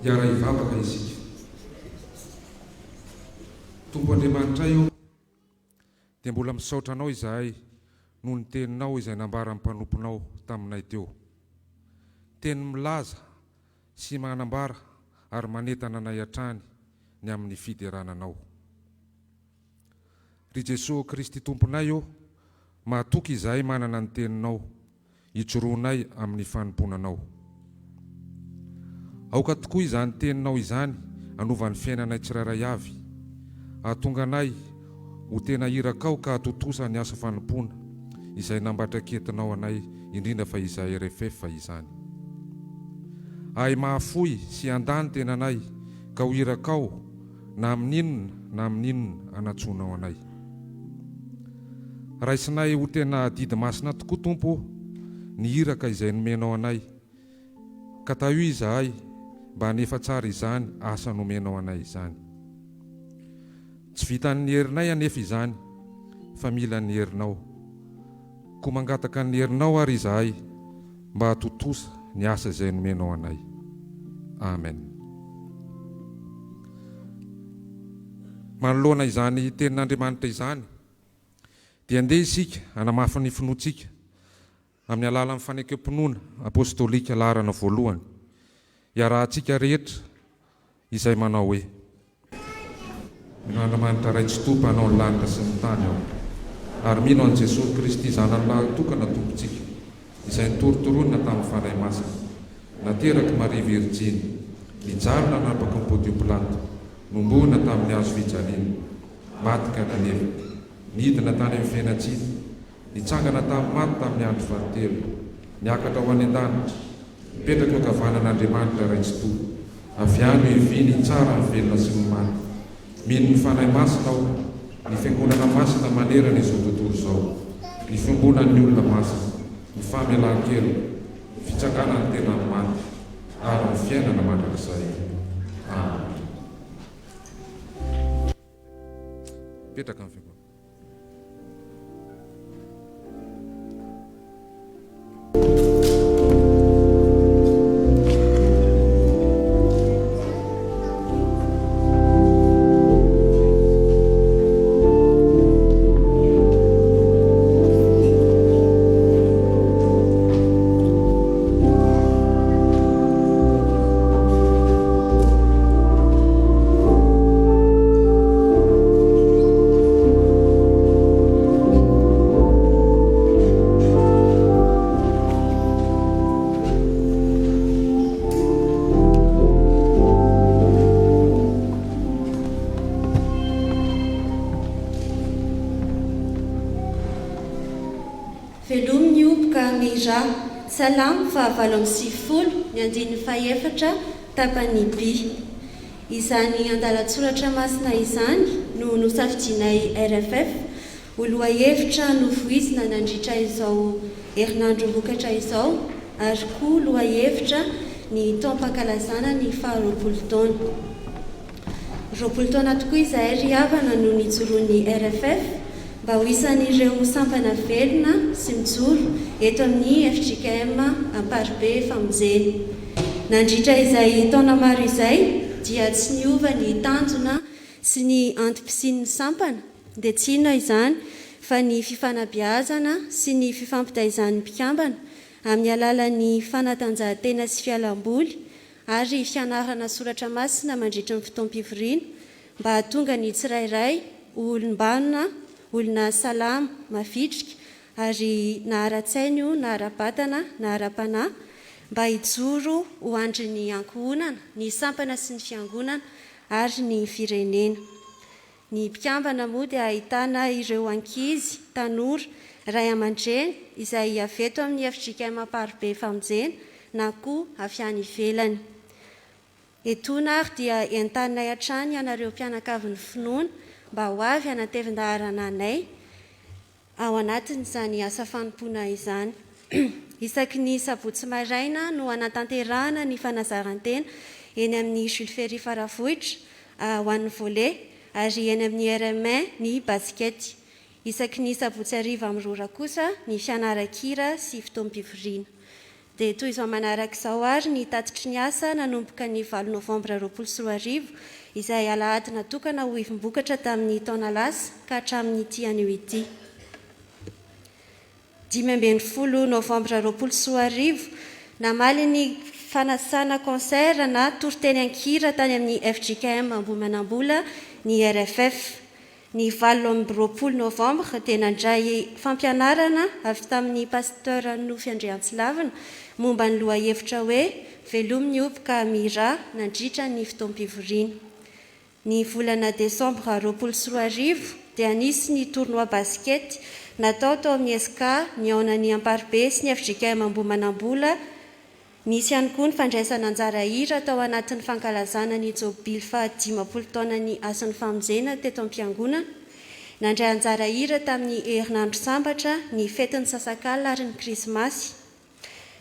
dia raha hivavaka isika. Tompo Andriamanitra io dia mbola misaotra anao izahay noho ny teninao izay nambara ny mpanomponao taminay teo. Teny milaza sy manambara ary manentana anay hatrany ny amin'ny fiderananao. Ry Jesosy Kristy Tomponay io, mahatoky izahay manana ny teninao, hijoroanay amin'ny fanomponanao. Aoka tokoa izany teninao izany hanovan'ny fiainanay tsirairay avy, ahatonga anay ho tena irakao ka hatotosa ny asa fanompona izay nambatraketinao anay indrindra fa izay RFF izany. Ay mahafoy sy andany tenanay ka ho irakao na amin'inona anatsonao anay. Raisinay ho tena didy masina tokoa Tompo ny iraka izay nomenao anay, ka taho izahay mba hanefa tsara izany asa nomenao anay izany. Tsy vitan'ny herinay anefa izany, fa mila ny herinao. Ko mangataka ny herinao ary izahay mba hatotosa ny asa izay nomenao anay. Amen. Manoloana izany tenin'Andriamanitra izany dia andeha isika hanamafy ny finoantsika amin'ny alalan'ny fanekam-pinoana apôstôlika laharana voalohany, iarahantsika rehetra izay manao hoe: Andriamanitra ray tsy tompo hanao ny lanitra sy ny tany ao, ary mino an Jesosy Kristy izanany lahatokana tompontsika izay nitoritoroana tamin'ny fanahy masina, nateraky Maria Virjiny, nijarona nanapaka ny Pôndio Pilato, nombona tamin'ny hazo fijaliana, maty ka nanefa, nidina tany amin'ny fiainatsiny, nitsangana tamin'ny maty tamin'ny andro fahatelo, niakatra ho any an-danitra, mipetraka eo ankavanan'Andriamanitra ray tsy tompo, avy any hiviny tsara ny velona sy ny maty. Mino ny fanahy masina aho, ny fiangonana masina manerana izao tontolo izao, ny fiambonan'ny olona masina, ny famelan-kelo, ny fitsanganany tena maty, ary ny fiainana mandrakizay. Amen. Petraka ny fiangonana. Salamo fahavalo amby sivifolo ny andininy fahaefatra tapany B. Izany andalatsoratra masina izany no nosafidinay RFF ho lohahevitra novoizina nandritra izao herinandro vokatra izao, ary koa lohahevitra ny taom-pankalazana ny faha-roapolo taona. Roapolo taona tokoa izahay ry havana no nijoroan'ny RFF mba ho isan'ireo sampana velona sy mijoro eto amin'ny FJKM Amparibe Famonjena. Nandritra izay taona maro izay dia tsy niova ny tanjona sy ny antom-pisian'ny sampana, dia tsy inona izany fa ny fifanabeazana sy ny fifampitaizan'ny mpikambana amin'ny alalan'ny fanatanjahantena sy fialamboly ary fianarana soratra masina mandritra ny fotoam-pivoriana mba hahatonga ny tsirairay olom-banona, olona salama, mavitrika ary na ara-tsainy io, na ara-batana, na ara-panahy mba hijoro ho andry ny ankohonana, ny sampana sy ny fiangonana ary ny firenena. Ny mpikambana moa dia ahitana ireo ankizy, tanora, ray aman-dreny izay avy eto amin'ny FJKM Amparibe Famonjena na koa avy any ivelany. Etona ary dia entanay hatrany ianareo mpianakavin'ny finoana mba ho avy hanatevin-daharana anay ao anatin'izany asa fanompoana izany. Isaky ny sabotsy maraina no anatanterahana ny fanazarantena eny amin'ny Jules Ferry Faravohitra ho an'ny volley ary eny amin'ny RMN ny basket. Isaky ny sabotsy hariva amin'ny rora kosa ny fianaran-kira sy fotoam-pivoriana. dia toy izao manarak'izao ary ny tatitry ny asa nanomboka ny 9 novambra 2024 izay alahady natokana ho ivom-bokatra tamin'ny taona lasa ka hatramin'ny ity anio ity. 15 novambra 2024 namaly ny fanasana concert na toriteny ankira tany amin'ny FJKM Ambohimanambola ny RFF. Ny 20 novambra dia nandray fampianarana avy tamin'ny pasteur Nofy Andriantsilavina momba ny loha hevitra hoe velominy oboka mira nandritra ny fotoam-pivoriana. Ny volana desambra 2024 dia anisy ny tournoi basket natao tao amin'ny SK ny aonan'ny Amparibe sy ny FJKM Ambohimanambola. Misy ihany koa ny fandraisana anjara hira tao anatin'ny fankalazana ny jobily 15 taona ny asany famonjena teto am-piangonana. Nandray anjara hira tamin'ny herinandro sambatra ny fetin'ny sasakala ary ny krismasy.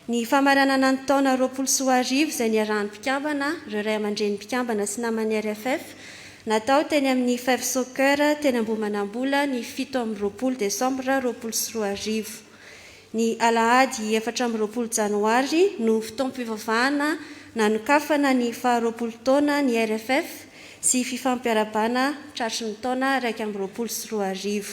Ny famaranana ny taona 2024 izay niarahan'ny mpikambana, ireo ray aman-dreny mpikambana sy namany RFF natao teny amin'ny Fef Soccer teny Ambohimanambola ny 17 desambra 2024. Ny alahady 14 janoary no fotoam-pivavahana nanokafana ny 20 taona ny RFF sy fifampiarabana tratry ny taona 2024.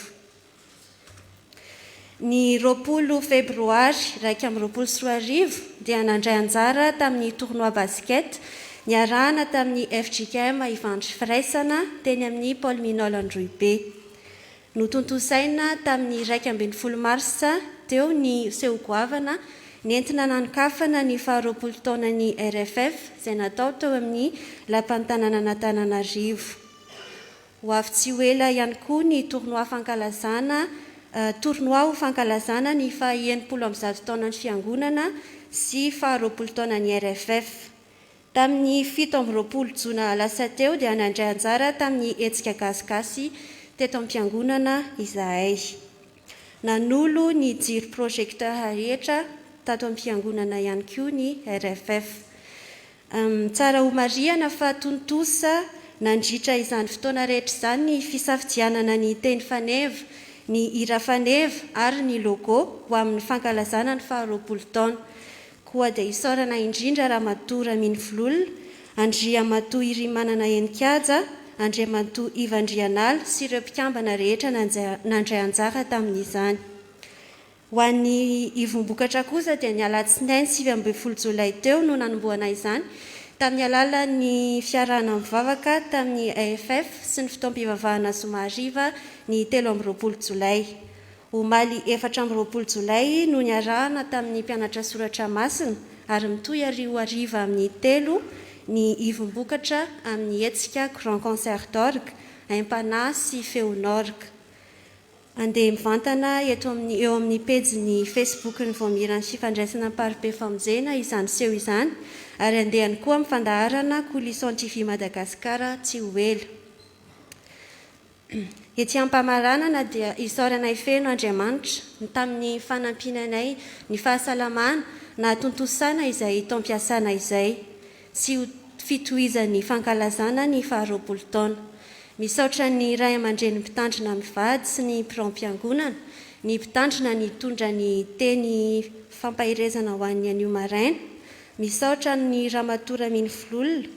Ny 20 febroary 2024 dia nandray anjara tamin'ny tournoi basket niarahana tamin'ny FJKM Ivandry Firaisana teny amin'ny Paul Minol Androibe. Notontosaina tamin'ny 12 marsa teo ny sehogoavana nentina nanokafana ny 20 taona ny RFF izay natao teo amin'ny lapantanana Antananarivo. Ho avy tsy ho ela ihany koa ny tournoi ho fankalazana ny 70 taona ny fiangonana sy 20 taona ny RFF. Tamin'ny 17 jona lasa teo dia nandray anjara tamin'ny hetsika gasigasy teto am-piangonana izahay. Nanolo ny jiro projecteur rehetra tato am-piangonana ihany koa ny RFF. Tsara ho marihana fa tontosa nandritra izany fotoana rehetra izany ny fisafidianana ny teny faneva, ny hira faneva ary ny logo ho amin'ny fankalazana ny 20 taona. Koa dia isaorana indrindra Ramatoa Raminivlolona, Andriamatoa Irimanana Enikaja, Andriamatoa Ivandrianala sy ireo mpikambana rehetra nandray anjara tamin'izany. Ho an'ny ivom-bokatra kosa dia ny alatsinainy 7 jolay teo no nanomboana izany tamin'ny alalan'ny fiarahana mivavaka tamin'ny AFF sy ny fotoam-pivavahana Somariva ny 13 jolay. Omaly 14 jolay no niarahana tamin'ny mpianatra soratra masina ary mitohy ariva amin'ny 3 ny ivom-bokatra amin'ny hetsika Grand Concert d'Orgue, Impana sy Feonorgue. Andeha mivantana eo amin'ny pejy ny Facebook ny voamiran'ny fifandraisana Amparibe famonjena izany seho izany ary andehany koa mifandaharana Coalition TV Madagasikara tsy ho ela. Ety ampamaranana dia isaorana ifeno Andriamanitra tamin'ny fanampinanay ny fahasalamana na tontosana izay tom-piasana izay sy ho fitohizan'ny fankalazana ny 20 taona. Misaotra ny ray aman-dreny mpitandrina mivady sy ny mpiram-piangonana, ny mpitandrina ny tondra ny teny fampahirezana ho an'ny anio maraina. Misaotra ny Ramatoa Raminivlolona,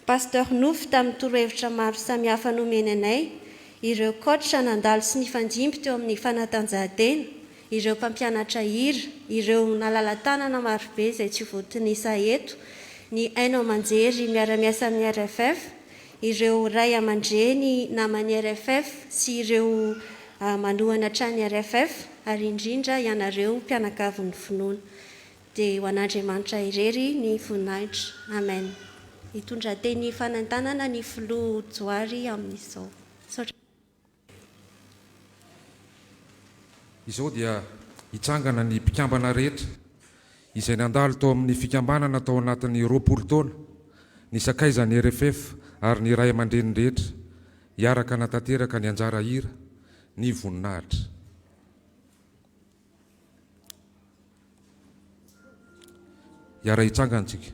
Pasteur Nofy tamin'ny torohevitra maro samihafa nomenanay, ireo kotra nandalo sy ny fandimby teo amin'ny fanatanjahantena, ireo mpampianatra hira, ireo nalala-tanana marobe izay tsy voatinisa eto, ny hainao manjery miara-miasa amin'ny RFF, ireo ray aman-dreny namany RFF sy ireo manohana trany RFF ary indrindra ianareo mpianakavin'ny finoana. Dia ho an'Andriamanitra irery ny voninahitra. Amen. Hitondra teny fanantanana ny filoha Joary amin'izao. Izao dia hitsangana ny mpikambana rehetra izay nandalo tao amin'ny fikambanana tao anatin'ny 20 taona, ny sakaizan'ny RFF ary ny ray aman-dreny rehetra hiaraka natateraka ny anjara hira ny voninahitra. Hiara hitsangantsika.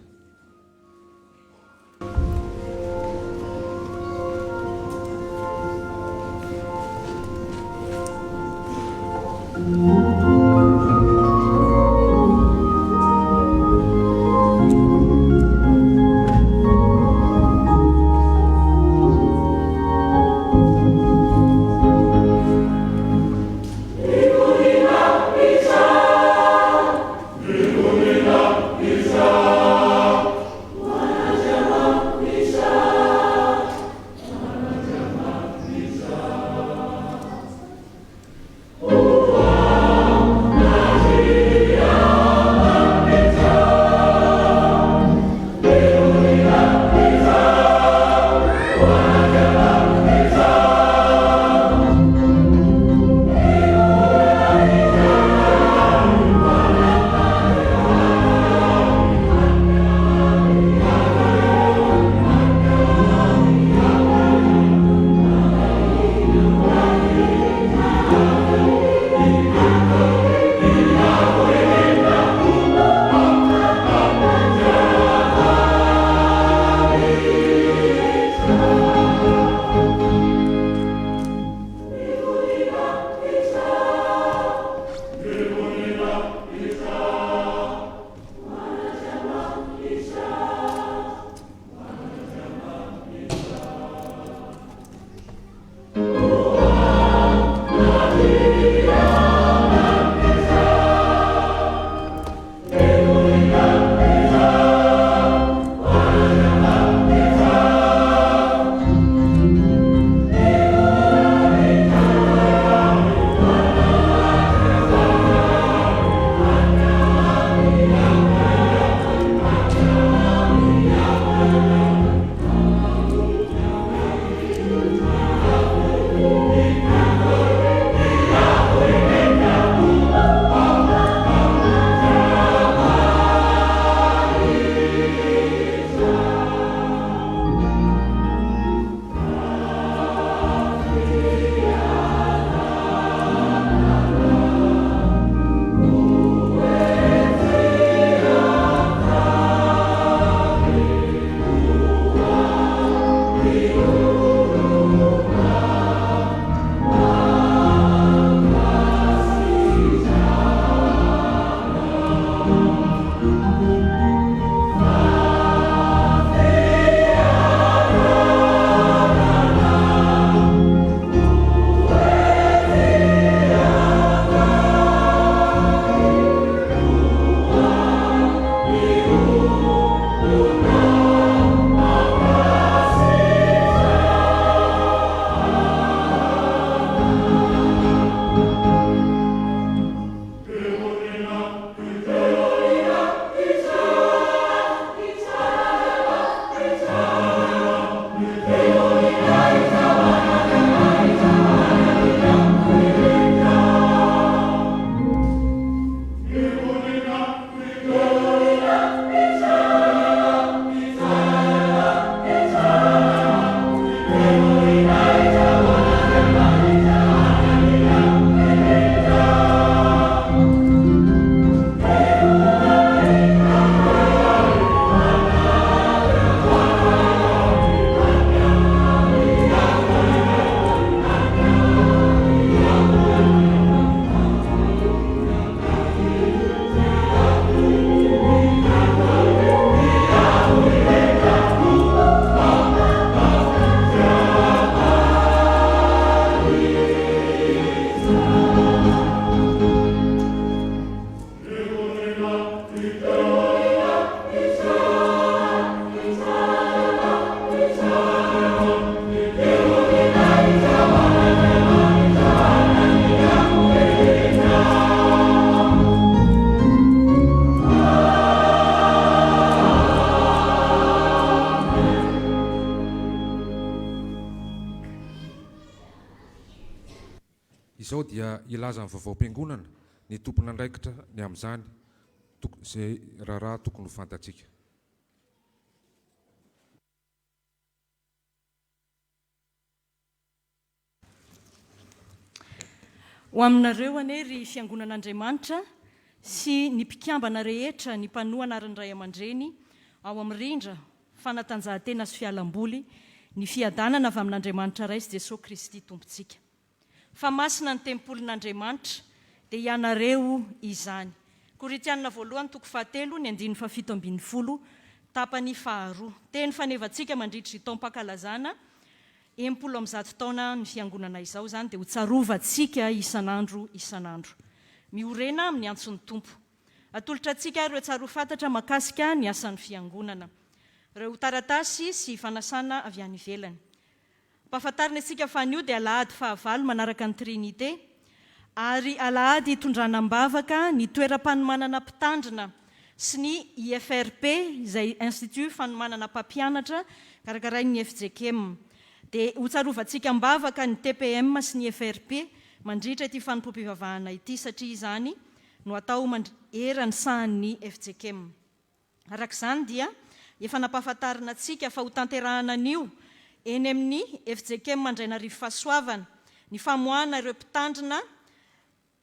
Izao dia ilaza ny vaovao-piangonana ny tompon'andraikitra ny amin'izany izay raharaha tokony ho fantatsika. Ho aminareo ane ry fiangonan'Andriamanitra sy ny mpikambana rehetra ny mpanoa anaran'ny ray aman-dreny ao amin'ny rindra fanatanjahantena sy fialamboly ny fiadanana avy amin'Andriamanitra ray sy Jesosy Kristy tompontsika. Fa masina ny tempolin'Andriamanitra dia ianareo izany. Koritianina voalohany toko 7 ny 7:10 tapany 2. Teny fanevantsika mandritra taom-pakalazana 70 taona ny fiangonana izao zany dia ho tsarovatsika isanandro. Miorena amin'ny antson'ny tompo. Atolotra atsika ireo tsaro fantatra makasika ny asan'ny fiangonana. Ireo taratasy sy fanasana avy any ivelany. Pahafantarina atsika fa anio dia alahady 9 manaraka ny Trinité ary alahady hitondranam-bavaka ny toeram-panomanana mpitandrina sy ny IFRP izay Institut Fanomanana Mpampianatra karakarain'ny FJKM. Dia ho tsarovantsika mbavaka ny TPM sy ny FRP mandritra ity fanompoam-pivavahana ity satria izany no atao erany sahan'ny FJKM. Arak'izany dia efa nampahafantarina antsika fa ho tanterahana an'io eny amin'ny FJKM Mandrainarivo Fahasoavana ny famoahana ireo mpitandrina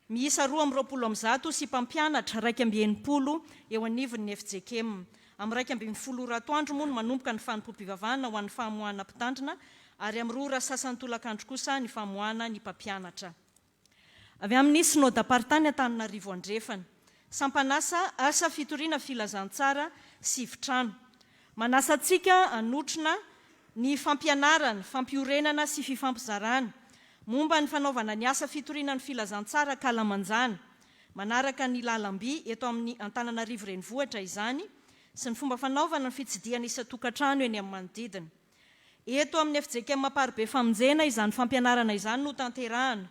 miisa 220 sy mpampianatra 290 eo anivon'ny FJKM. Amin'ny 240 ratoandro moa no manomboka ny fanompoam-pivavahana ho an'ny famoahana mpitandrina ary amin'ny 2 sasany tolakandro kosa ny famoahana ny mpampianatra. Avy amin'ny synodam-paritany Antananarivo Andrefana, sampanasa asa fitoriana filazantsara sy fitrano. Manasa antsika anotrona ny fampianarana, fampiorenana sy fifampizarana momba ny fanaovana ny asa fitoriana ny filazantsara kalamanjana manaraka ny lalam-by eto amin'ny Antananarivo renivohitra izany sy ny fomba fanaovana ny fitsidiana isa-tokantrano eny amin'ny manodidina. Eto amin'ny FJKM Mamparibe Famonjena izany fampianarana izany no tanterahana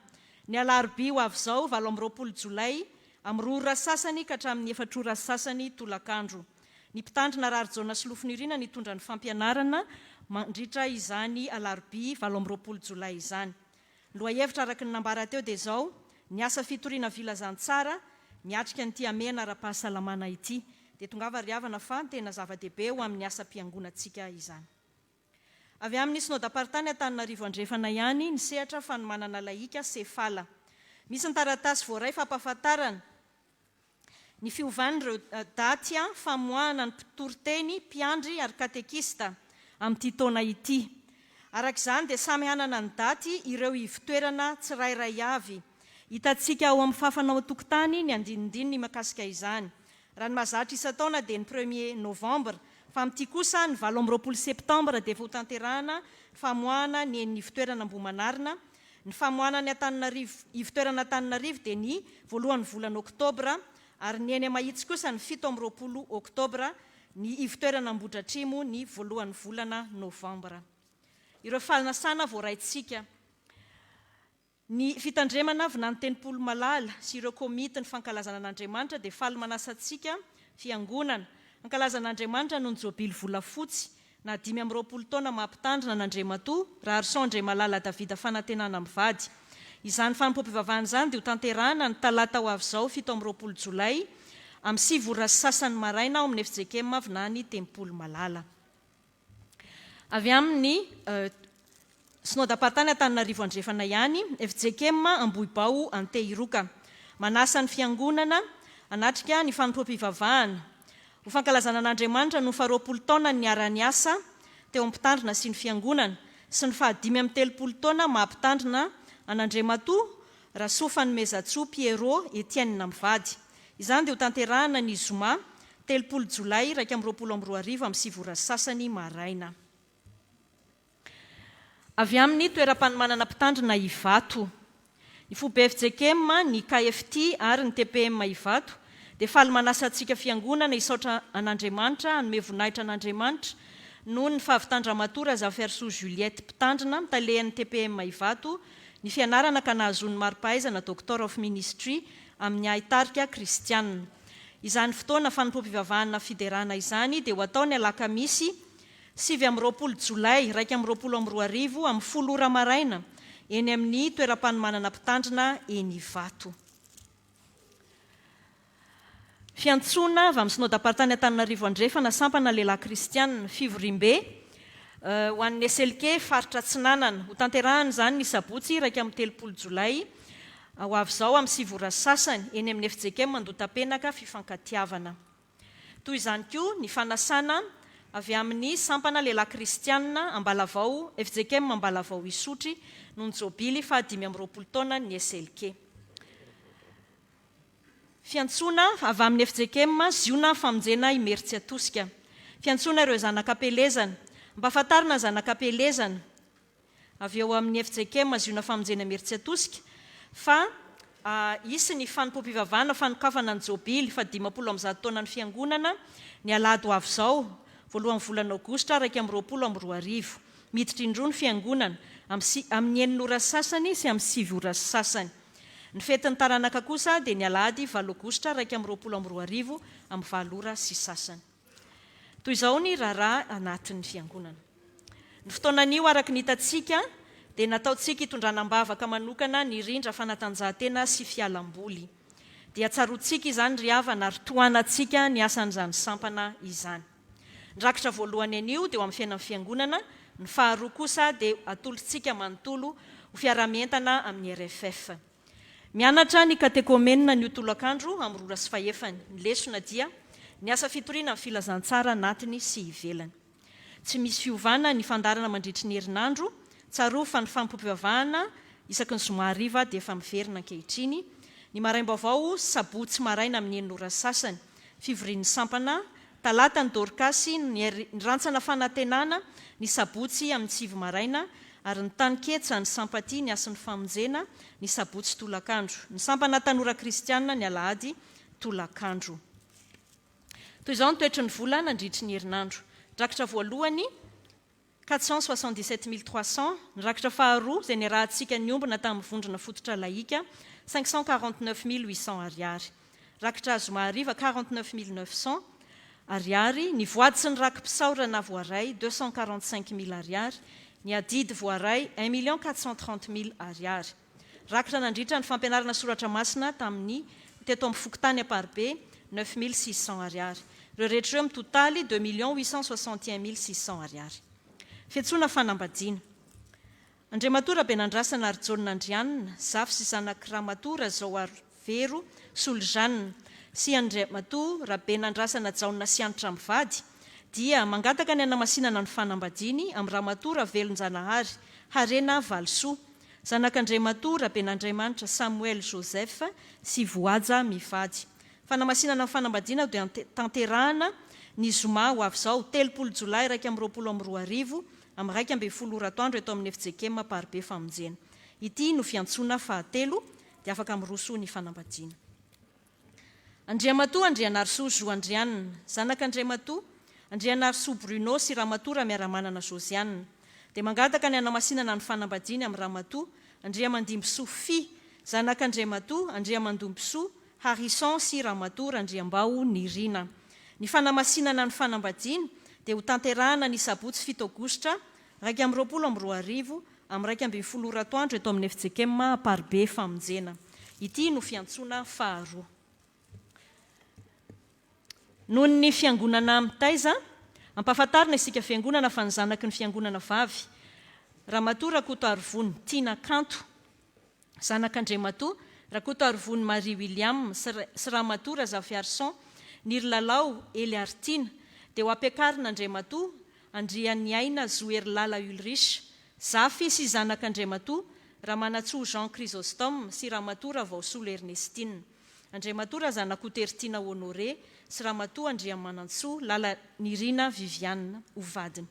ny alarobia ho avy izao 20 Jolay amin'ny 2 sasany ka hatramin'ny 4 sasany tolakandro. Ny mpitandrina Rarjona sy Lofinirina nitondra ny fampianarana mandritra izany alarobia 20 Jolay izany. Lohahevitra araka ny nambara teo dia izao ny asa fitoriana filazantsara miatrika ny tiamena ara-pahasalamana ity dia tongava riavana fa tena zava-dehibe ho amin'ny asa mpiangonantsika izany. Avy amin'ny synodam-paritany Antananarivo Andrefana ihany ny sehatra fanomanana laika sefala. Misy ny taratasy voaray fampahafantarana ny fiovan'ireo daty famoahana ny mpitoroteny, mpiandry ary katekista amin'ity taona ity. Arak'izany dia samy hanana ny daty ireo ivitoerana tsirairay avy. Hitantsika ao amin'ny fafanao an-tokotany ny andinindiny makasika izany. Raha ny mahazatra isa-taona dia ny 1er Novambra, fa amin'ity kosa ny 20 Septambra dia efa ho tanterahana famoahana ny eny ivitoerana Ambohimanarina. Ny famoahana ny ivitoerana Antananarivo dia ny voalohan'ny volana Oktobra ary ny eny Mahitsy kosa ny 17 Oktobra, ny ivitoerana Ambohidratrimo ny voalohan'ny volana Novambra. Ireo fanasana voaraintsika ny fitandremana avy na ny tenimpolo malala sy ireo komity ny fankalazana an'Andriamanitra dia faly manasa antsika fiangonana ankalazan'Andriamanitra noho ny jobily volafotsy na 520 taona mahampitandrina n'Andriamatoa Raharson Andriamalala Davida fanantenana mivady. Izany fanompoam-pivavahana izany dia ho tanterahana ny talata ho avy izao 17 Jolay amin'ny 7 sasany maraina ao amin'ny FJKM avy na ny tenimpolo malala. Avy amin'ny synodam-paritany Antananarivo Andrefana ihany, FJKM Ambohibao Anteiroka manasa ny fiangonana anatrika ny fanompoam-pivavahana ho fankalazana an'Andriamanitra no 20 taona ny ara-ny asa teo ampitandrina sy ny fiangonana sy ny 530 taona mahampitandrina an'Andriamatoa Rasoa Fanomezatsoa Pierrot Etienne Namivady. Izany dia ho tanterahana ny zoma 3 Jolay 2022 amin'ny 7 sasany maraina. Avy amin'ny toeram-panomanana mpitandrina Ivato. Ny FOB FJKM, ny KFT ary ny TPM Ivato dia faly manasa antsika fiangonana hisaotra an'Andriamanitra, hanome voninahitra an'Andriamanitra noho ny fahavitandra-matora Zaferso Juliette mpitandrina mitalehan'ny TPM Ivato ny fianarana ka nahazoany mari-pahaizana Doctor of Ministry amin'ny Aitarika Kristianina. Izany fotoana fanompoam-pivavahana fiderana izany dia ho ataony alakamisy 7 Jolay 2022 amin'ny 10 ora maraina eny amin'ny toeram-panomanana mpitandrina eny Vato. Fiantsoana avy amin'ny synodam-paritany Antananarivo andrefana sampana lehilahy kristianina Fivorimbe ho an'ny SLK faritra Atsinanana ho tanterahana izany ny sabotsy 23 Jolay ho avy izao amin'ny 7 ora sasany eny amin'ny FJKM Mandotapenaka fifankatiavana. Toy izany koa ny fanasana avy amin'ny sampana lehilahy kristianina Ambalavao FJKM Ambalavao Isotry noho ny jobily 520 taona ny SLK. Fiantsoana avy amin'ny FJKM Ziona famonjena Imeritsy Atosika. Fiantsoana ireo zanak'ampelezana mba ahafantarina zanak'ampelezana avy eo amin'ny FJKM Ziona famonjena Imeritsy Atosika fa isy ny fanompom-pivavahana fanokafana ny jobily 520 taona ny fiangonana ny alahady ho avy izao voalohan'ny volana Aogositra 2022 miditra indroa ny fiangonana amin'ny 9 ora sasany sy amin'ny 7 ora sasany. Ny fetin'ny taranaka kosa dia ny alahady 7 Aogositra 2022 amin'ny 4 ora sy sasany. Toy izao ny raharaha anatin'ny fiangonana. Ny fotoanan'io araka ny hitantsika dia nataontsika hitondranam-bavaka manokana ny rindra fanatanjahantena sy fialamboly. Dia tsaroantsika izany ry havana ary toanantsika ny asan'izany sampana izany. Ny rakitra voalohany anio dia amin'ny fiainan'ny fiangonana, ny faharoa kosa dia atolontsika manontolo ho fiaramientana amin'ny RFF. Mianatra ny katekomenina ny tolakandro amin'ny 2 ora sy 5. Ny lesona dia ny asa fitoriana amin'ny filazantsara anatiny sy ivelany. Tsy misy fiovana ny fandarana mandritry ny herinandro, tsaro fa ny fampivavahana isaky ny zoma hariva dia efa miverina ankehitriny. Ny maraim-baovao sabotsy maraina amin'ny 9 ora sasany, fivorian'ny sampana, talata ny dorkasy ny rantsana fanantenana ny sabotsy amin'ny 7 maraina, ary ny taniketsa ny sampaty ny asin'ny famonjena ny sabotsy tolakandro. Ny sampana tanora kristianina ny alahady tolakandro. Toy izao ny toetry ny vola nandritry ny herinandro. Rakitra voalohany 477 300, ny rakitra faharoa izay niarahantsika niombona tamin'ny vondrona fototra laika 549 800 ariary. Rakitra zoma hariva 49 900 ariary. Ny voady sy ny rakim-pisaorana voaray 245 000 ariary. Ny adidy voaray 1 430 000 ariary. Rakitra nandritra ny fampianarana soratra masina tamin'ny teto amin'ny fokotany Aparibe 9 600 ariary. Ireo rehetra ireo mitotaly 2 861 600 ariary. Fiantsoana fanambadiana. Andriamatora Benandrasana ary Jaona Andrianina, Zafy sy zanak' Ramatora zao Arvero Soljanina sy Andriamatora Benandrasana Jaona sy Anitra mivady dia mangataka ny anamasinana ny fanambadiny amin'ny Ramatora Velonjanahary Harena Valsoa, zanak'Andriamatora Benandriamanitra Samuel Joseph sy Voaja mivady. Fanamasinana ny fanambadiana dia tanterahana ny zoma ho avy izao 3 Jolay 2022 amin'ny 12 ora atoandro eto amin'ny FJKM Aparibe famonjena. Ity no fiantsoana fahatelo dia afaka miroso ny fanambadiana. Andriamatoa Andrianarisoa Joandrianina, zanak'Andriamatoa Andrianarisoa Bruno sy Ramatora miaramanana Josianina, dia mangataka ny anamasinana ny fanambadiana amin'ny Ramatoa Andriamandimbisoa Fi, zanak'Andriamatoa Andriamandimbisoa Harrison sy Ramatora Andriambao Nirina. Ny fanamasinana ny fanambadiana dia ho tanterahana ny sabotsy 7 Aogositra 2022 amin'ny 12 ora atoandro eto amin'ny FJKM Aparibe famonjena. Ity no fiantsoana faharoa. Noho ny fiangonana mitaiza, ampahafantarina isika fiangonana fa ny zanaky ny fiangonana vavy. Ramatora Rakoto Arvony Tina Kanto, zanak'Andriamatoa Rakoto Arvony Marie William sy Ramatora Zafiarson Nirlalao Eliartina dia ho ampiakarin'Andriamatoa Andriany Aina Zoerlala Ulrich, Zafy sy zanak'Andriamatoa Ramanatsoa Jean Chrysostome sy Ramatora Vaosolo Ernestine. Andriamatoa zanak'Otertina Honoré sy Ramatoa Andriamanantsoa Lala Nirina Viviane ho vadiny.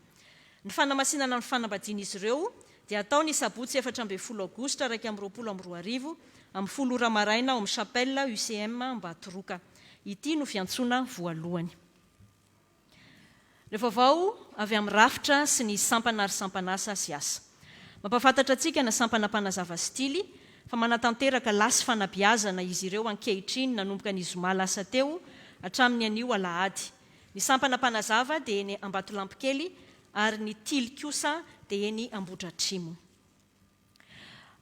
Ny fanamasinana ny fanambadiana izy ireo dia atao ny sabotsy 14 Aogositra 2022 amin'ny 10 ora maraina ao amin'ny chapelle UCM Mbatoroka. Ity no fiantsoana voalohany. Rehefa vao avy amin'ny rafitra sy ny sampana ary sampanasa sy asa. Mampafantatra antsika na sampana mpanazava stily fa manatanteraka lasy fanabiazana izy ireo ankehitriny nanomboka ny zoma lasa teo hatramin'ny anio alahady. Ny sampana mpanazava dia eny Ambatolampikely ary ny tily kosa dia eny Ambodratrimo.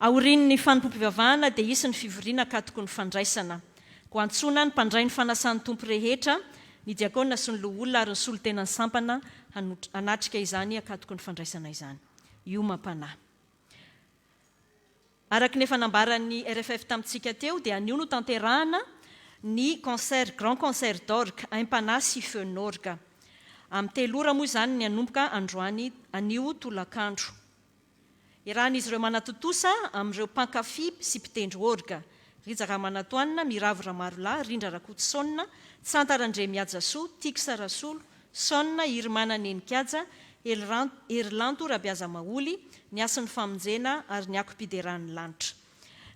aorian'ny fanompom-pivavahana dia isy ny fivoriana ka tokony fandraisana ko antsona ny mpandray ny fanasan'ny tompo rehetra ny diakona sy ny loholona ary ny solo tenany sampana hanatrika izany ka tokony fandraisana izany io mampanahy. Araka ny efa nambaran'ny RFF tamintsika teo dia anio no tanterahana ny grand concert d'orgue Aim-panahy sy feon'orga. Amin'ny 3 ora moa izany ny anomboka androany anio tolakandro. Irahan'izy ireo manatotosa amin'ireo mpankafy sy mpitendry orga. Rizaka Manatoanina, Miravo Ramarolahy, Rindra Rakotosaonina, Tsantarandre Miajasoa, Tiksa Rasolo, Saonina Irmana Nenikaja, Erlanto Rabiaza Maholy, ny asan'ny famonjena ary ny akom-pideran'ny lanitra.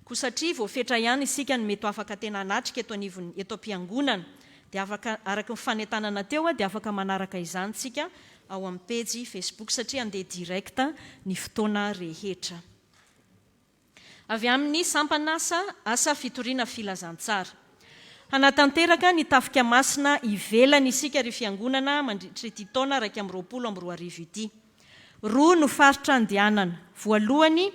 Ko satria voafetra ihany isika ny mety afaka tena hanatrika eto am-piangonana dia afaka araka ny fanentanana teo dia afaka manaraka izany tsika ao amin'ny pejy Facebook satria andeha direkta ny fotoana rehetra. Avy amin'ny sampana asa fitoriana filazantsara. Hanatanteraka ny tafika masina ivelany isika ry fiangonana mandritra ity taona 2024 ity. 2 no faritra andehanana. Voalohany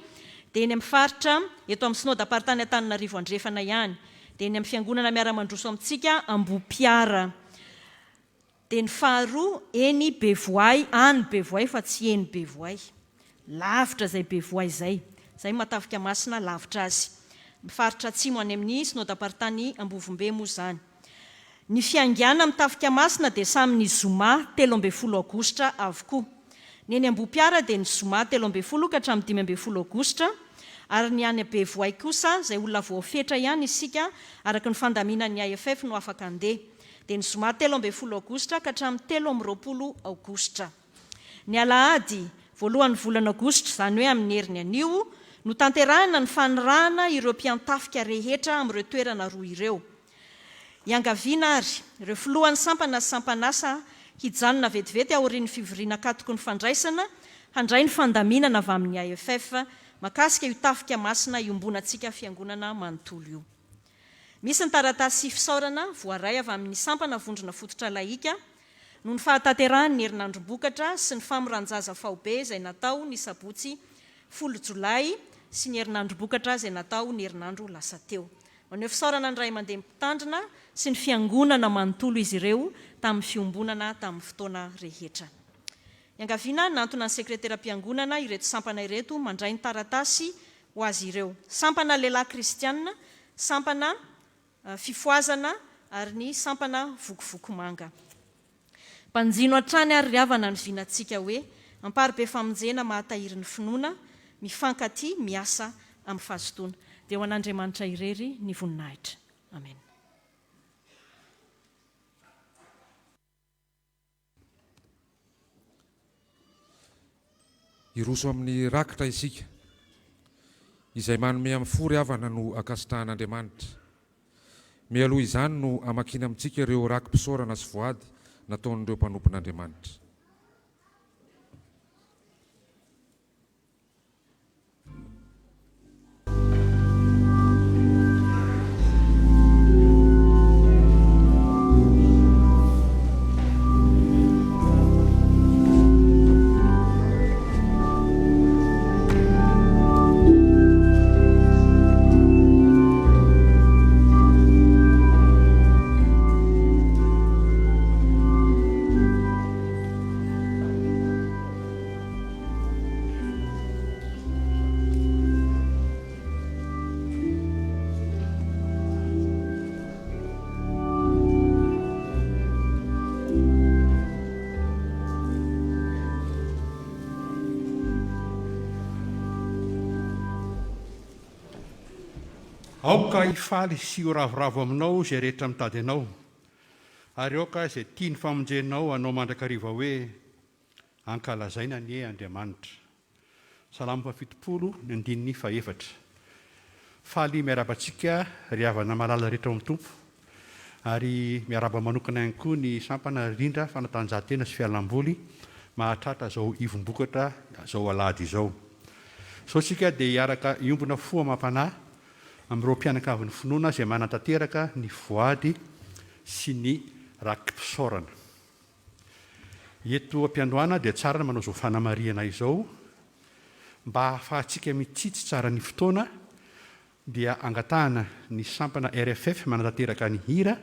dia eny amin'ny faritra eto amin'ny synodam-paritany Antananarivo andrefana ihany. Dia eny amin'ny fiangonana miara-mandroso amintsika Ambohipiara. Dia ny faharoa eny Bevoay, any Bevoay fa tsy eny Bevoay. Lavitra zay Bevoay zay. Zay matafika masina lavitra azy. Faritra atsimo any amin'ny synodam-paritany Ambovombe moa zany. Ny fiangana mitafika masina dia samy ny zoma 13 Aogositra avokoa. Ny eny Ambohipiara dia ny zoma 13 ka hatramin'ny 15 Aogositra. Ary ny any Bevoay kosa zay olona voafetra ihany isika araka ny fandaminan'ny AFF no afaka andeha. Dia ny zoma 13 Aogositra ka hatramin'ny 13 Aogositra. Ny Alahady voalohan'ny volana Aogositra zany hoe amin'ny heriny anio no tanterahana ny fanirahana ireo mpiantafika rehetra amin'ireo toerana roa ireo. Iangaviana ary ireo filohan'ny sampana sy sampanasa hijanona vetivety aorian'ny fivoriana ka tokony fandraisana handray ny fandaminana avy amin'ny AFF makasika io tafika masina iombonantsika fiangonana manontolo io. Misy ny taratasy fisaorana voaray avy amin'ny sampana vondrona fototra laika no ny fahatanterahany ny herinandro-bokatra sy ny famoranjaza faobe izay natao ny sabotsy 10 Jolay sy ny herinandro-bokatra izay natao ny herinandro lasa teo. Maneho fisaorana ny ray aman-dreny mpitandrina sy ny fiangonana manontolo izy ireo tamin'ny fiombonana tamin'ny fotoana rehetra. Iangaviana nantona ny sekretera-piangonana ireto sampana ireto mandray ny taratasy ho azy ireo. Sampana lehilahy kristianina, sampana fifoazana ary ny sampana vokovoko manga. Mpanjino hatrany ary riavana ny vinantsika hoe amparibe famonjena mahatahiry ny finoana, mifankaty miasa amin'ny fahazotoana. Dia ho an'Andriamanitra irery ny voninahitra. Amen. Iroso amin'ny rakitra isika izay manome amin'ny fory avana no akasitrahan'Andriamanitra. Mialoha izany no amakina amintsika ireo rakim-pisaorana sy voady nataon'ireo mpanompon'Andriamanitra. Aoka hifaly sy ho ravoravo aminao izay rehetra mitady anao. Ary aoka izay tia ny famonjenao anao mandrakariva hoe ankalazaina ny Andriamanitra. Salamo 70 ny andininy 4. Faly miarabantsika riavana malala rehetra amin'ny tompo. Ary miaraba manokana ihany koa ny sampana Rindra fanatanjahantena sy fialamboly mahatratra zao ivombokatra zao alahady izao. So tsika dia hiaraka iombona foa mampanahy amin'ireo mpianakavin'ny finoana izay manantanteraka ny voady sy ny rakim-pisaorana. Eto am-piandohana dia tsara manao izao fanamariana izao mba hahafahantsika mitsitsy tsara ny fotoana dia angatahana ny sampana RFF manatanteraka ny hira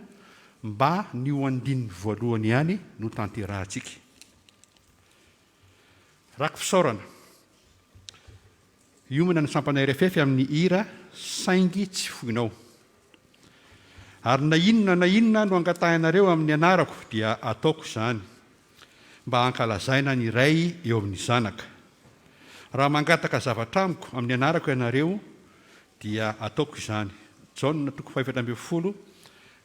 mba ny ho andininy voalohany ihany no tanterahantsika. Rako fisaorana. Iomana ny sampana RFF amin'ny hira saingy tsy foinao. Ary na inona no angatahanareo amin'ny anarako dia ataoko izany mba hankalazaina ny ray eo amin'ny zanaka. Raha mangataka zavatra amiko amin'ny anarako ianareo dia ataoko izany. Jaona 5:12,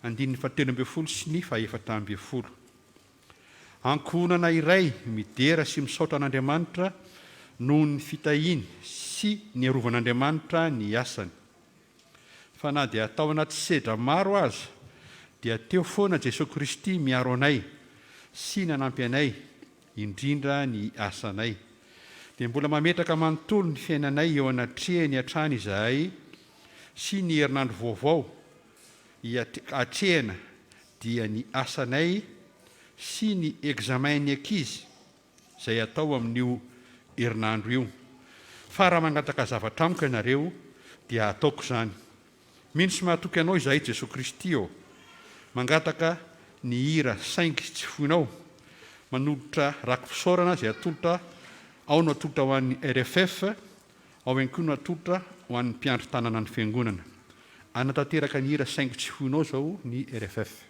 17:7 sy ny 7:12. Ankohonana iray midera sy misaotra an'Andriamanitra noho ny fitahiny sy ny arovan'Andriamanitra ny asany. Fa na dia atao anaty sedra maro aza dia teo foana Jesosy Kristy miaro anay sy nanampy anay indrindra ny asanay. Dia mbola mametraka manontolo ny fiainanay eo anatrehany hatrany izahay sy ny herinandro vaovao hatrehana dia ny asanay sy ny examain'ny ankizy izay atao amin'io herinandro io. Fa raha mangataka zavatra amiko ianareo dia ataoko izany. Mino sy mahatoky anao izahay Jesosy Kristy eo, mangataka ny hira saingy tsy foinao, manolotra rako fisaorana izay atolotra ao no atolotra ho an'ny RFF, ao ihany koa no atolotra ho an'ny mpiandry tanana ny fiangonana. Anatanteraka ny hira saingy tsy foinao izao ny RFF.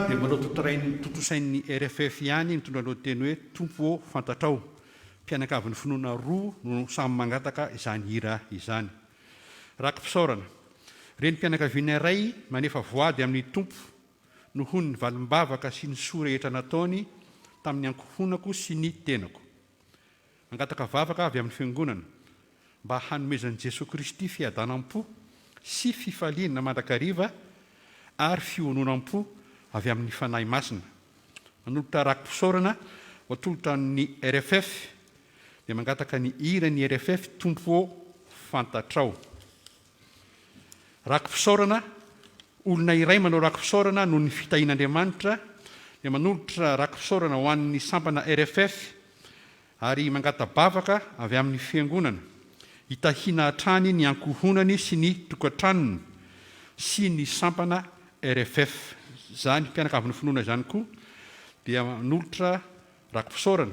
Dia mbola totosain'ny RFF ihany mitondra anao teny hoe tompo ô fantatrao. Mpianakavin'ny finoana roa no samy mangataka izany hira izany. Rako fisaorana. Reny mpianakaviana iray manefa voady amin'ny tompo noho ny valimbavaka sy ny soa rehetra nataony tamin'ny ankohonako sy ny tenako. Mangataka vavaka avy amin'ny fiangonana mba hanomezan'i Jesosy Kristy fiadanam-po sy fifaliana mandrakariva ary fiononam-po avy amin'ny fanahy masina. Manolotra rako fisaorana ho atolotra ny RFF dia mangataka ny hira ny RFF tompo ô fantatrao. Rako fisaorana, olona iray manao rako fisaorana noho ny fitahian'Andriamanitra dia manolotra rako fisaorana ho an'ny sampana RFF ary mangata-bavaka avy amin'ny fiangonana hitahina hatrany ny ankohonany sy ny tokantranony sy ny sampana RFF. Zany mpianakavy ny finoana zany koa dia manolotra rakopisaorana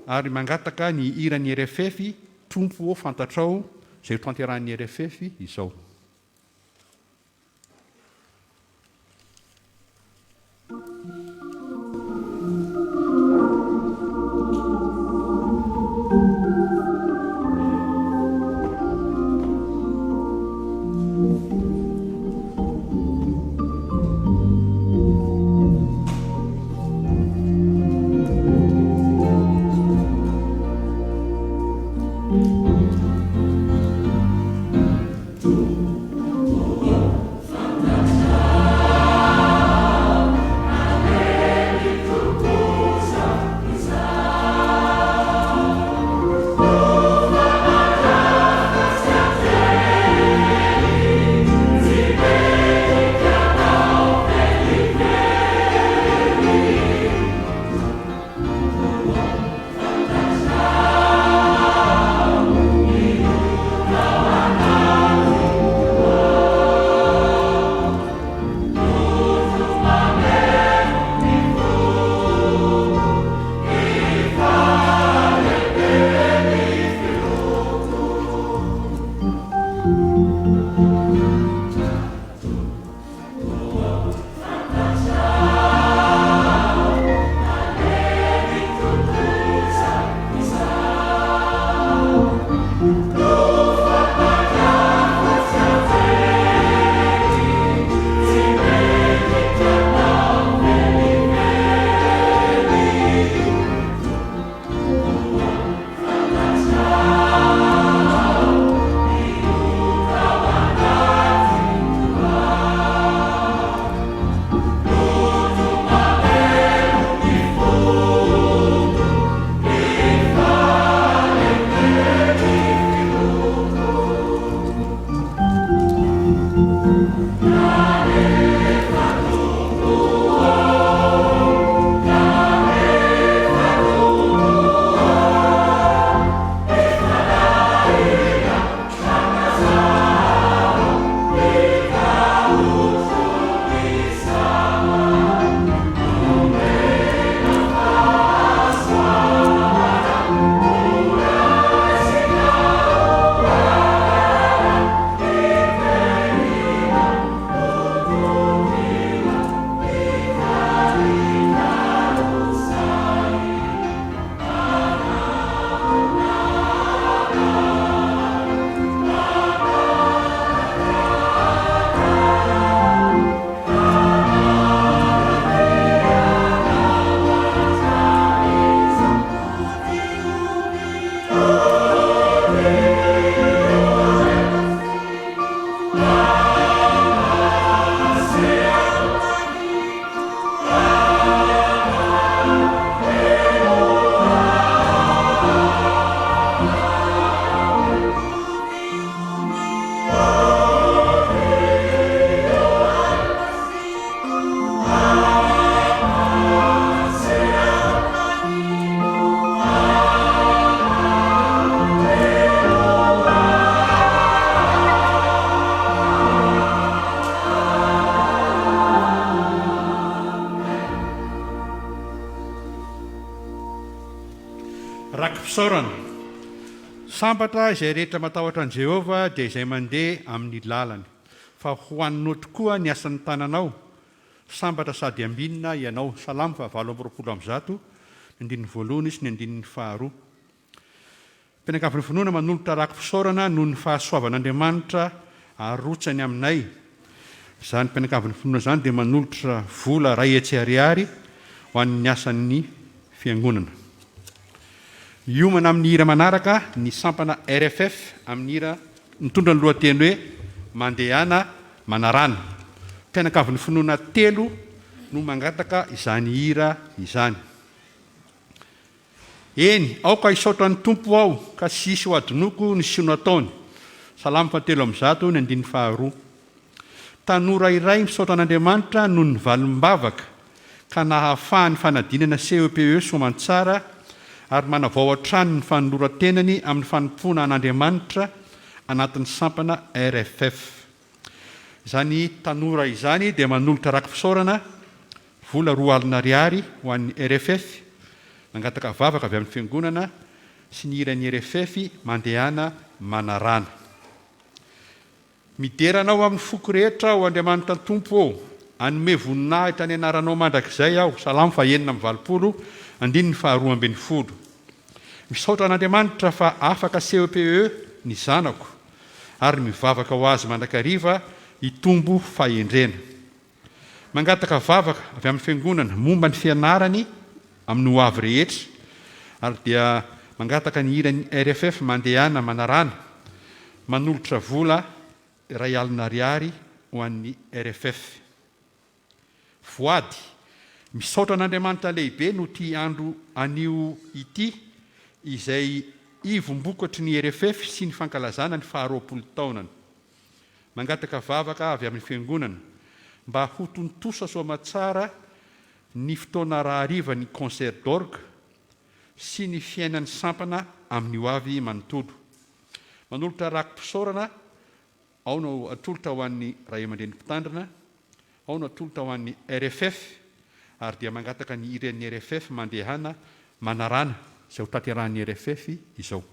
ary mangataka ny iran'ny RFF tompo fantatrao zay tanteran'ny RFF izao. Rakopisaorana. Sambatra izay rehetra matahotra an' Jehova dia izay mandeha amin'ny lalany. Fa ho anao tokoa ny asan'ny tananao. Sambatra sady ambinina ianao. Salamo 7:20, ny 1 sy ny 2. Mpianakavin'ny finoana manolotra rakopisaorana noho ny fahasoavan'Andriamanitra arotsany aminay. Izany mpianakavin'ny finoana zany dia manolotra vola ray hetsy ariary ho an'ny asan'ny fiangonana. Iomana amin'ny hira manaraka ny sampana RFF amin'ny hira mitondra ny lohateny hoe mandehana manarana. Mpianakavin'ny finoana 3 no mangataka izany hira izany. Eny, aoka isaotra ny tompo ao ka sisy ho adinoko ny sino ataony. Salamo 7:1, ny 2. Tanora iray misaotra an'Andriamanitra noho ny valimbavaka ka nahafahany fanadinana CEPE soamantsara ary manavao hatrany ny fanoloran-tenany amin'ny fanompona an'Andriamanitra anatin'ny sampana RFF. Izany tanora izany dia manolotra rakim-pisaorana vola 2 alina ariary ho an'ny RFF, mangataka vavaka avy amin'ny fiangonana sy ny iran'ny RFF mandehana manarana. Mideranao amin'ny foko rehetra ho Andriamanitra Tompo ao, anome voninahitra ny anaranao mandrakizay aho. Salamo 9:2. Misaotra an'Andriamanitra fa afaka CEPE ny zanako ary mivavaka ho azy mandrakariva hitombo fahendrena. Mangataka vavaka avy amin'ny fiangonana momba ny fianarany amin'ny ho avy rehetra, ary dia mangataka ny iran'ny RFF mandehana manarana, manolotra vola 2 alina ariary ho an'ny RFF. Voady, misaotra an'Andriamanitra lehibe no ty andro anio ity izay ivombokatry ny RFF sy ny fankalazana ny 20 taonany. Mangataka vavaka avy amin'ny fiangonana mba ho tontosa soamatsara ny fotoana rahariva ny concert d'orgue sy ny fiainan'ny sampana amin'ny ho avy manontolo. Manolotra rakim-pisaorana, ao no atolotra ho an'ny Ray aman-dreny mpitandrina, ao no atolotra ho an'ny RFF, ary dia mangataka ny iran'ny RFF mandehana manarana izay ho tanterahan'ny RFF izao.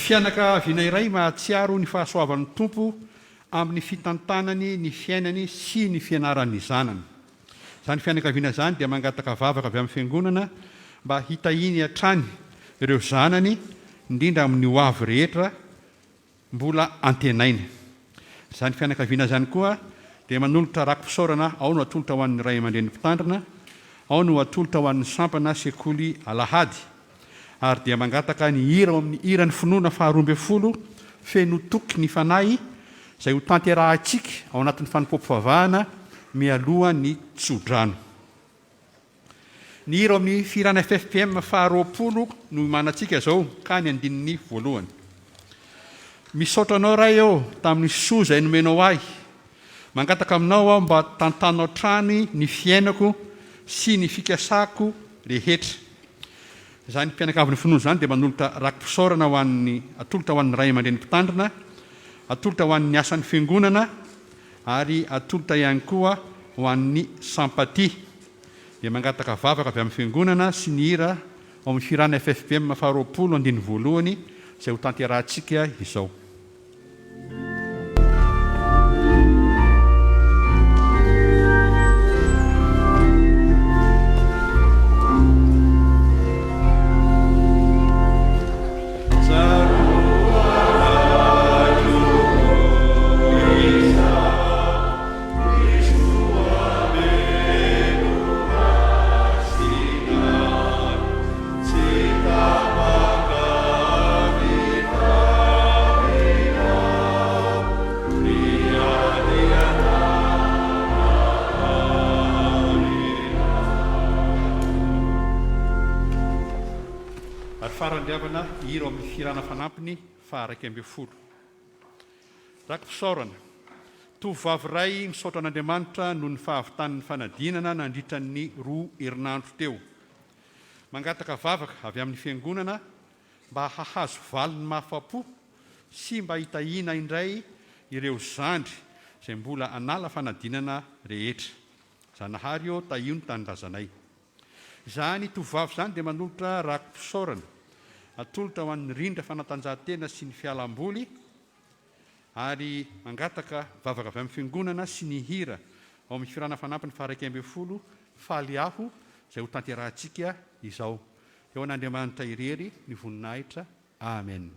Fianakaviana iray mahatsiaro ny fahasoavan'ny Tompo amin'ny fitantanany ny fiainany sy ny fianaran'ny zanany. Izany fianakaviana izany dia mangataka vavaka avy amin'ny fiangonana mba hitahiny hatrany ireo zanany, indrindra amin'ny ho avy rehetra mbola antenaina. Izany fianakaviana izany koa dia manolotra rakim-pisaorana, ao no atolotra ho an'ny Ray aman-dreny mpitandrina, ao no atolotra ho an'ny sampana sekoly alahady, ary dia mangataka ny hira amin'ny iran'ny finoana 12 feno toky ny fanahy izay ho tanterahantsika ao anatin'ny fanompom-pivavahana mialoha ny tsodrano. Ny hira amin'ny firana FFPM 20 no manantsika izao ka ny andininy voalohany. Misaotra anao ray eo tamin'ny soa izay nomenao ahy, mangataka aminao aho mba tantanao trany ny fiainako sy ny fikasako rehetra. Izany mpianakavin'ny finoana izany dia manolotra rakim-pisaorana ho an'ny atolotra ho an'ny Ray aman-dreny mpitandrina, atolotra ho an'ny asan'ny fiangonana, ary atolotra ihany koa ho an'ny sampatia. Dia mangataka vavaka avy amin'ny fiangonana sy ny hira ao amin'ny firana FFPM 20 andiny voalohany izay ho tanterahantsika izao. Farandiavana hira amin'ny firana fanampiny 12. Rakim-pisaorana, tovavy ray misaotra an'Andriamanitra no ny fahavitan'ny fanadinana nandritra ny 2 herinandro teo. Mangataka vavaka avy amin'ny fiangonana mba hahazo valiny mahafapo sy mba hitahina indray ireo zandry izay mbola anala fanadinana rehetra. Zanahary eo tahio ny tanindrazanay. Izany tovavy izany dia manolotra rakom-pisaorana atolotra ho an'ny rindra fanatanjahantena sy ny fialamboly, ary mangataka vavaka avy amin'ny fiangonana sy ny hira ao amin'ny firana fanampiny faha 12 faly aho izay ho tanterahantsika izao. Eo an'Andriamanitra irery ny voninahitra. Amen.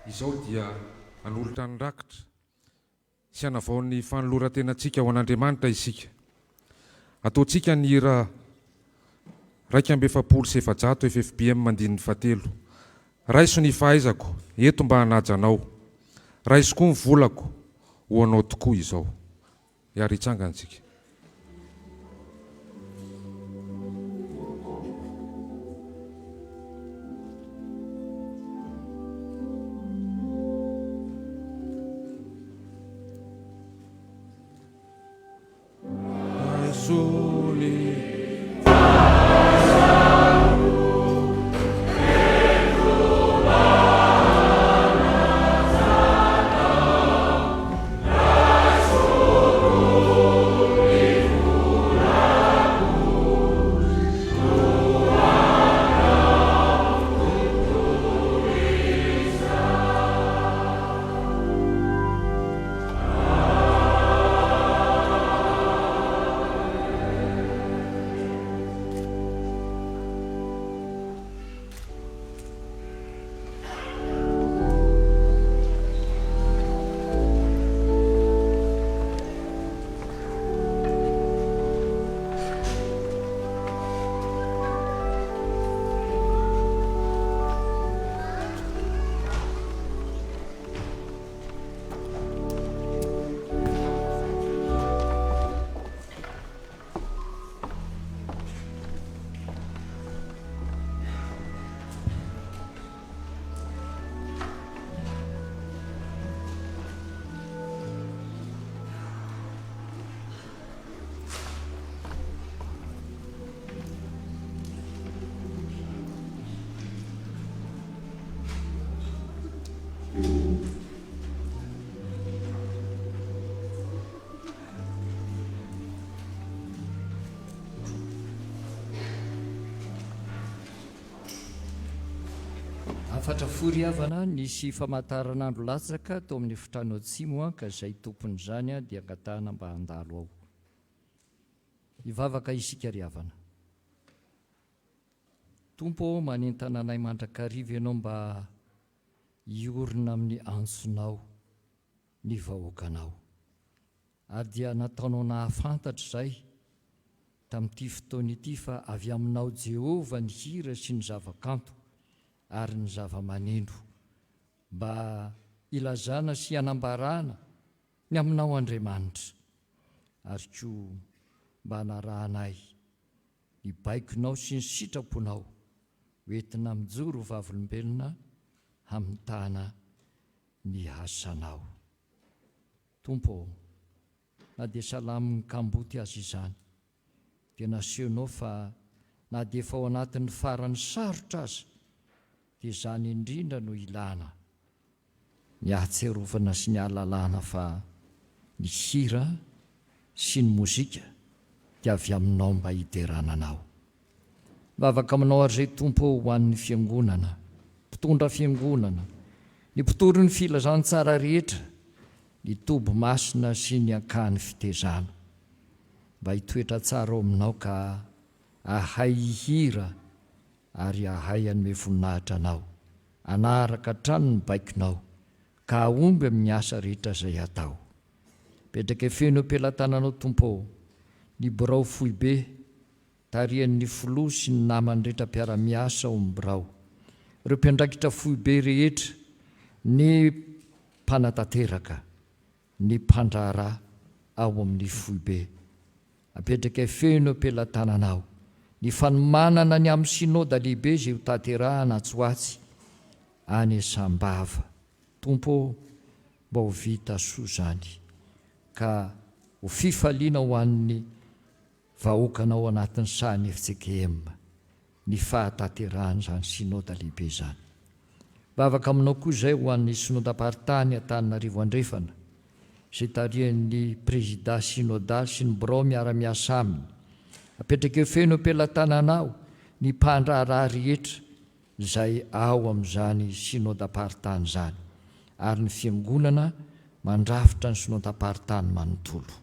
Izao dia anolotra ny rakitra sy hanavaon'ny fanoloran-tenantsika ho an'Andriamanitra isika. Ataontsika ny hira 270 FFBM mandiny 7. Raiso ny fahaizako eto mba hanaja anao, raiso koa ny volako ho anao tokoa izao. Iary hitsangantsika. fatrafory avana nisy famataran'andro latsaka tao amin'ny fitrano atsimo ka izay tompon'izany dia angatahana mba handalo ao ivavaka isika ry havana. Tompo manentana anay mandrakariva ianao mba iorina amin'ny antsonao ny vahoakanao ary dia nataonao nahafantatra izay tamin'ity fotoana ity fa avy aminao Jehova ny hira sy ny zavakanto ary ny zava-maneno mba ilazana sy hanambarana ny aminao Andriamanitra ary koa mba hanarahanay ny baikonao sy ny sitraponao hoentina mijoro vavolombelona hamitana ny asanao. Tompo, na dia salamin'ny kamboty azy izany dia nasehonao fa na dia efa ao anatin'ny farany sarotra aza dia izany indrindra no ilana ny ahatserovana sy ny ahalalana fa ny hira sy ny mozika dia avy aminao mba hiterananao. Vavaka aminao ary izay Tompo ho an'ny fiangonana, mpitondra fiangonana, ny mpitory ny filazantsara rehetra, ny toby masina sy ny akan'ny fitezana mba hitoetra tsara ao aminao ka ahay hira ary ahay anome voninahitra anao, anaraka hatrany ny baikonao ka ahomby amin'ny asa rehetra izay atao. Petraka feno am-pelantananao Tompo ny birao foibe tarian'ny filoha sy ny namany rehetra mpiara-miasa ao amin'ny birao, ireo mpiandraikitra foibe rehetra, ny mpanatanteraka, ny mpandraharaha ao amin'ny foibe. Apetraka feno am-pelantananao ny fanomanana ny amin'ny sinôda lehibe izay ho tanterahana Tsoatsy any Sambava. Tompo, mba ho vita soa izany ka ho fifaliana ho an'ny vahoakanao anatin'ny sahany FCKM ny fahatanterahana izany sinôda lehibe izany. Bavaka aminao koa izay ho an'ny sinôdam-paritany Antananarivo Andrefana izay tarian'ny président sinôdaly sy ny birao miara-miasa aminy. Apetraka feno am-pelantananao ny mpandraharaha rehetra izay ao amin'izany sinôdam-paritany izany ary ny fiangonana mandrafitra ny sinôdam-paritany manontolo.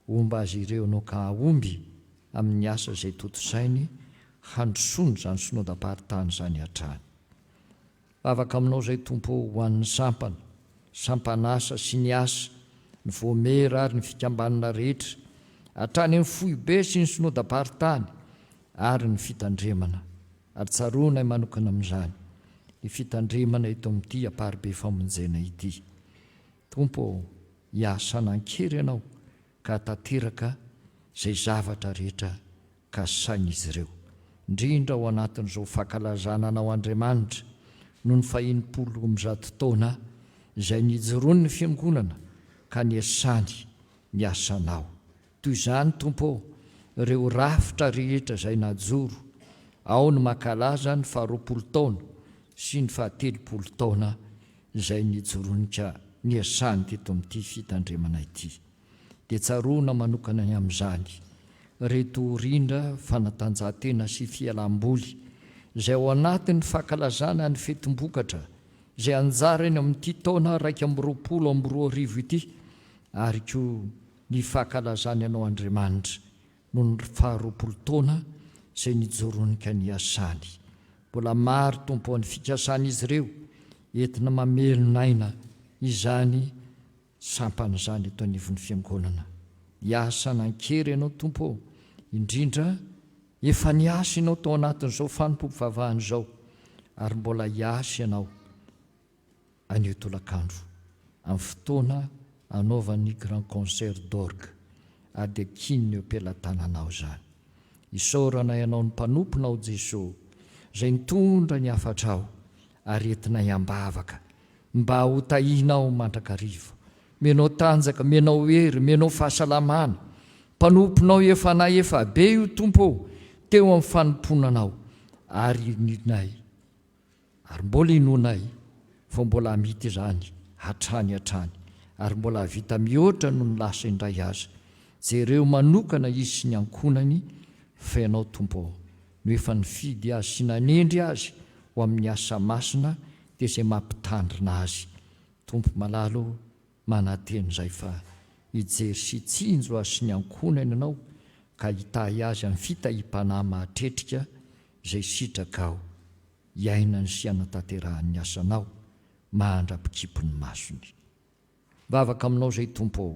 Omba azy ireo anao ka ahomby amin'ny asa izay totosainy handrosoana izany sinôdam-paritany izany hatrany. Vavaka aminao izay Tompo ho an'ny sampana, sampanasa sy ny asa, ny voamera ary ny fikambanana rehetra hatrany amin'ny foibe sy ny sinôdam-paritany ary ny fitandremana ary tsaroana manokana amin'izany ny fitandremana eto amin'ity amparibe famonjena ity. Tompo, hiasa nan-kery ianao ka tanteraka izay zavatra rehetra ka sain'izy ireo, indrindra ao anatin'izao fankalazana anao Andriamanitra no ny 100 taona izay nijoroany ny fiangonana ka niasany ny asanao. Toy izany Tompo, ireo rafitra rehetra izay najoro ao ny mankalaza ny 20 taona sy ny 30 taona izay nijoronika niasany teto amin'ity fitandremana ity. Dia tsaroana manokana ny amin'izany reto rindra fanatanjahantena sy fialam-boly izay ao anatin'ny fankalazana ny fetim-bokatra izay anjarany amin'ity taona 2020 ity ary koa ny fankalazany anao Andriamanitra no ny 20 taona izay nijoronika ny asany. Mbola maro Tompo ny fikasan'izy ireo entina mamelonaina izany sampana izany eto anivon'ny fiangonana. Hiasa nan-kery ianao Tompo, indrindra efa niasa ianao tao anatin'izao fanompoam-pivavahana izao ary mbola hiasa ianao anio tolakandro amin'ny fotoana anaovan'ny grand concert d'orgue ary dia kininy eo am-pelantananao izany. Isaorana ianao ny mpanomponao Jesosy izay nitondra ny afatrao ary entina hiambavaka mba ho tahinao mandrakariva, menao tanjaka, menao hery, menao fahasalamana. Mpanomponao efa na efa be io Tompo teo amin'ny fanomponanao ary ninay ary mbola inonay fa mbola amity izany hatrany ary mbola vita mihoatra no ny lasa indray azy. Jereo manokana izy sy ny ankonany fa ianao Tompo no efa nifidy azy sy nanendry azy ho amin'ny asa masina dia izay mampitandrina azy. Tompo malalo manaten'izay fa hijery sy tsinjo azy sy ny ankonany ianao ka hitahy azy amin'ny fitahim-panahy mahatretrika izay sitraka ao, hiainany sy hanatanterahany asanao mahandra-pikipony masony. Vavaka aminao izay tompo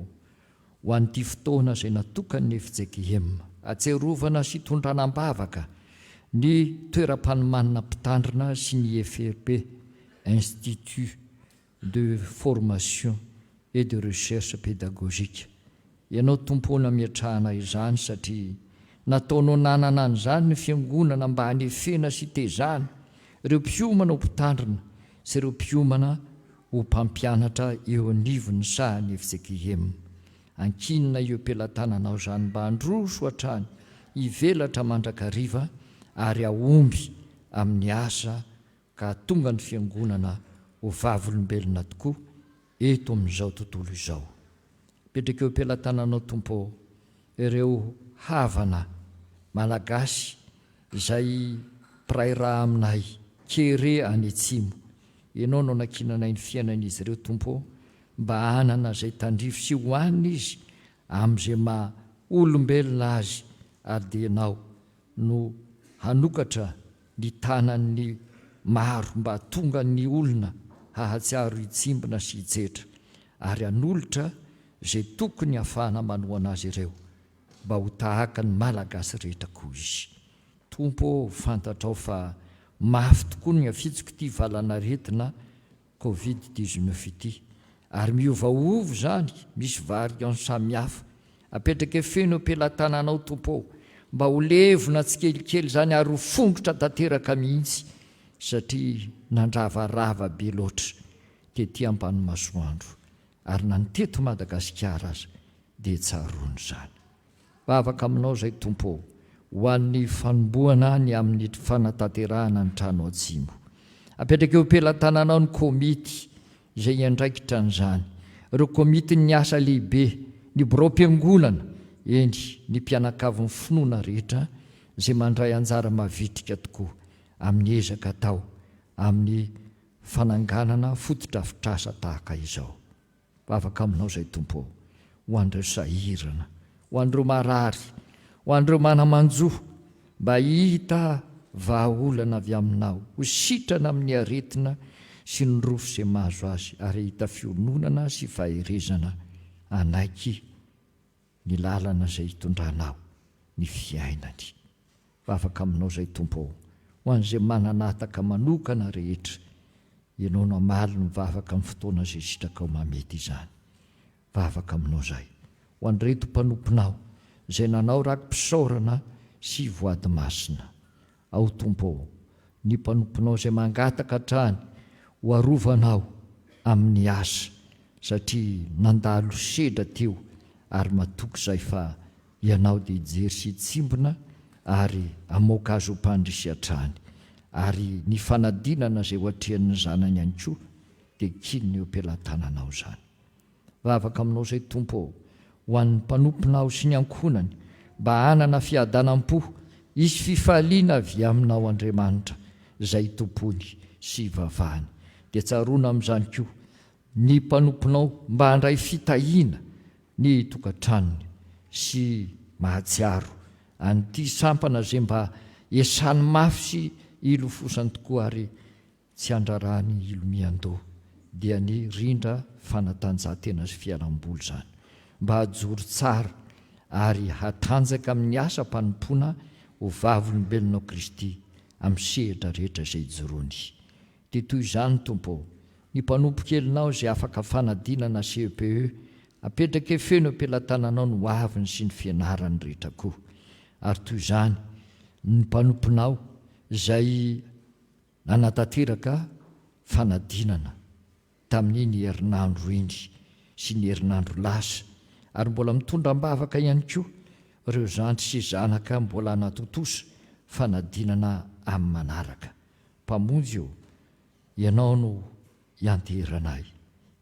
ho an'ity fotoana izay natokany ny Efijekihema, atserovana sy tondranam-bavaka ny toeram-panomanana mpitandrina sy ny FRP, Institut de Formation et de Recherche Pédagogique. Ianao tompona miatrahana izany satria nataonao nanana an'izany ny fiangonana mba hanefena sy tezana ireo mpiomana ho mpitandrina sy ireo mpiomana ho mpampianatra eo anivon'ny sahany Efijekihema. Ankinina eo ampelantananao izany mba handroso hatrany hivelatra mandrakariva ary aomby amin'ny asa ka tonga ny fiangonana ho vavolombelona tokoa eto amin'izao tontolo izao. Petraka eo ampelantananao tompo ireo havana malagasy izay mpiray raha aminay kere any Atsimo. Ianao no nakinanay ny fiainan'izy ireo tompo mba hanana izay tandrifo sy hohanina izy amin'izay maha olombelona azy, ary dia ianao no hanokatra ny tanan'ny maro mba tonga ny olona hahatsiaro hitsimbina sy hijetra ary hanolotra izay tokony hafahana manohana azy ireo mba ho tahaka ny malagasy rehetra koa izy. Tompo fantatrao fa mafy tokoa ny afitsoko ity valanaretina Covid-19 ity, ary miovaovo zany, misy variant samihafa. Apetraka feno ampelantananao tompo mba ho levona tsikelikely zany ary ho fongotra tanteraka mihitsy satria nandravarava be loatra tetỳ ambany masoandro ary nanteto Madagasikara aza dia tsaroany zany. Vavaka aminao izay tompo ho an'ny fanombohana ny amin'ny fanatanterahana ny trano Atsimo. Apetraka eo ampelantananao ny komity izay iandraikitra an'izany, ireo komity ny asa lehibe, ny biro-piangonana, eny ny mpianakavy ny finoana rehetra izay mandray anjara mavitrika tokoa amin'ny ezaka atao amin'ny fananganana fototra-fitrasa tahaka izao. Vavaka aminao izay tompo ho an'ireo sahirana, ho an'ireo marary, ho an'ireo manamanjoa mba hita vahaolana avy aminao, ho sitrana amin'ny aretina sy ny rofo izay mahazo azy ary hita fiononana sy faherezana anaiky ny lalana izay hitondranao ny fiainany. Vavaka aminao izay tompo ho an'izay mananataka manokana rehetra, ianao no amaly ny vavaka amin'ny fotoana izay sitraka ao mamety izany. Vavaka aminao izay ho an'ireto mpanomponao izay nanao rakim-pisaorana sy voady masina. Ao tompo ny mpanomponao izay mangataka hatrany ho arovanao amin'ny asa satria nandalo sedra teo ary matoky izay fa ianao dia hijery sy hitsimbona ary amoaka azy ho mpandrisy hatrany, ary ny fanadinana izay hoatrehan'ny zanany ihany koa dia kinina eo ampelantananao izany. Vavaka aminao izay tompo ho an'ny mpanomponao sy ny ankonany mba hanana fiadanam-po isy fifaliana avy aminao Andriamanitra izay tompony sy vavahany. Dia tsaroana amin'izany koa ny mpanomponao mba handray fitahiana ny tokantranony sy mahatsiaro an'ity sampana izay mba esany mafy sy ilofosany tokoa ary tsy handrarany ilomian-doha dia ny rindra fanatanjahantena sy fialamboly zany, mba hajoro tsara ary hatanjaka amin'ny asa mpanompoana ho vavolombelonao Kristy amin'ny sehatra rehetra izay joroany. Dia toy izany tompo ny mpanompo-kelinao izay afaka fanadinana CPE, apetraka feno ampelantananao ny hoaviny sy ny fianarany rehetra koa. Ary toy izany ny mpanomponao izay nanatanteraka fanadinana tamin'iny herinandro iny sy ny herinandro lasa, ary mbola mitondram-bavaka ihany koa ireo zandry sy zanaka mbola natotosa fanadinana amin'ny manaraka. Mpamonjy eo, ianao no ianteranay,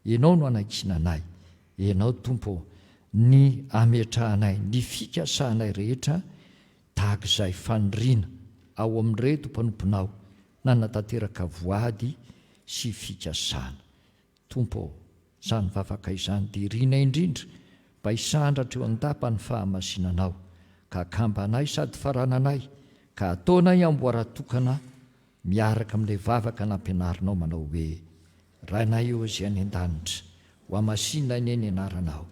ianao no anakinanay, ianao tompo ny ametrahanay, ny fikasanay rehetra tahaka izay faniriana ao amin'ireto mpanomponao nanatanteraka voady sy fikasana. Tompo, izany vavaka izany dia riana indrindra mba hisandratra eo an-dapa ny fahamasinanao, ka akambanay sady farananay, ka ataonay amboara-tokana miaraka amin'ilay vavaka nampianarinao manao hoe: rainay eo izay any an-danitra, ho amasinina ny eny anaranao,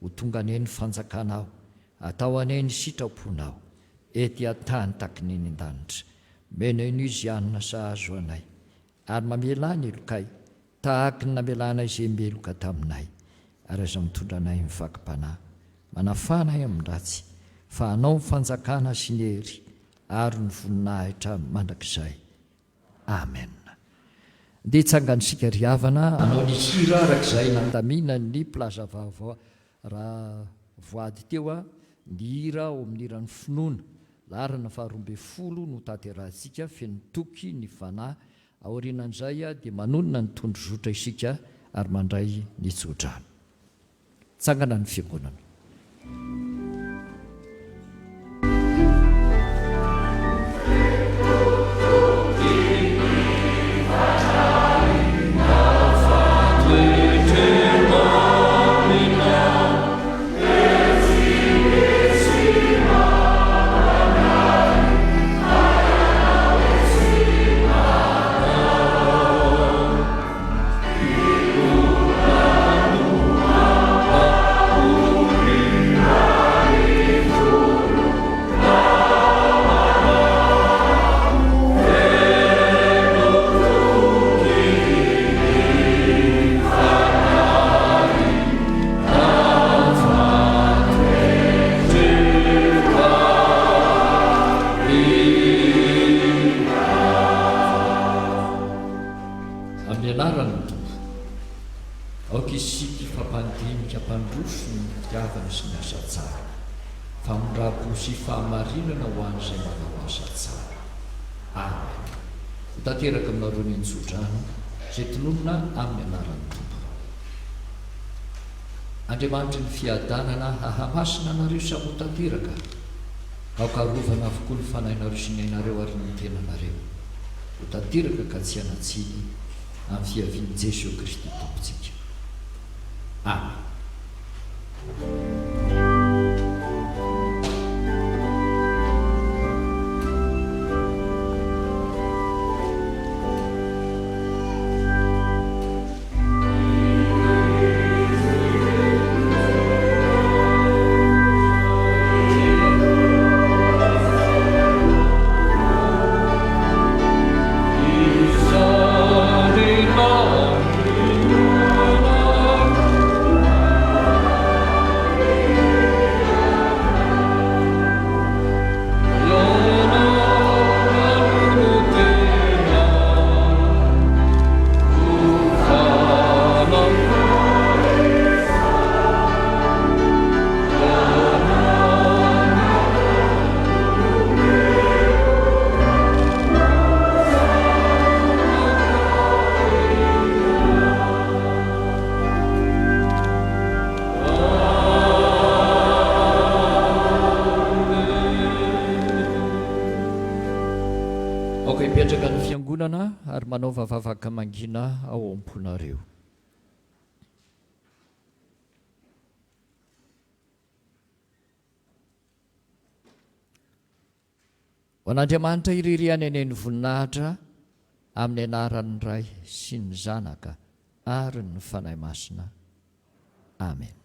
ho tonga ny eny fanjakanao, atao aneny sitraponao, ety an-tany taky ny eny an-danitra. Mena ino izy anina sahazo anay, ary mamelana ny elokay tahaky ny namelanay izay meloka taminay, ary aza mitondra anay mivakim-panahy, manafanay amin'ny ratsy, fa anao ny fanjakana sy ny hery ary ny voninahitra mandrakizay. Amen. Dia hitsanganysika ry havana anao ny hira arak'izay nandamina ny plaza vaovao raha voady teo ny hira ao amin'ny hiran'ny finoana, larana 12 no tanterahantsika, feno toky ny fanahy. Aorianan'izay dia manonona ny tondro zotra isika ary mandray ny tsodrano. Tsangana ny fiangonana. Fahamarinana ho an'izay manao asa tsara. Amen. Tanteraka aminareo ny tsodrano izay tononona amin'ny anaran'ny Tompo. Andriamanitra ny fiadanana hahamasina anareo samy ho tanteraka, aokarovana avokoa ny fanahinareo sy ny ainareo ary ny tenanareo, ho tanteraka ka tsy hanatsiny amin'ny fiavian'i Jesosy Kristy Tompontsika. Amen. Mipetraka ny fiangonana ary manaova vavaka mangina ao am-ponareo. Ho an'Andriamanitra iririany eny ny voninahitra amin'ny anaran'ny Ray sy ny Zanaka ary ny fanahy masina. Amen.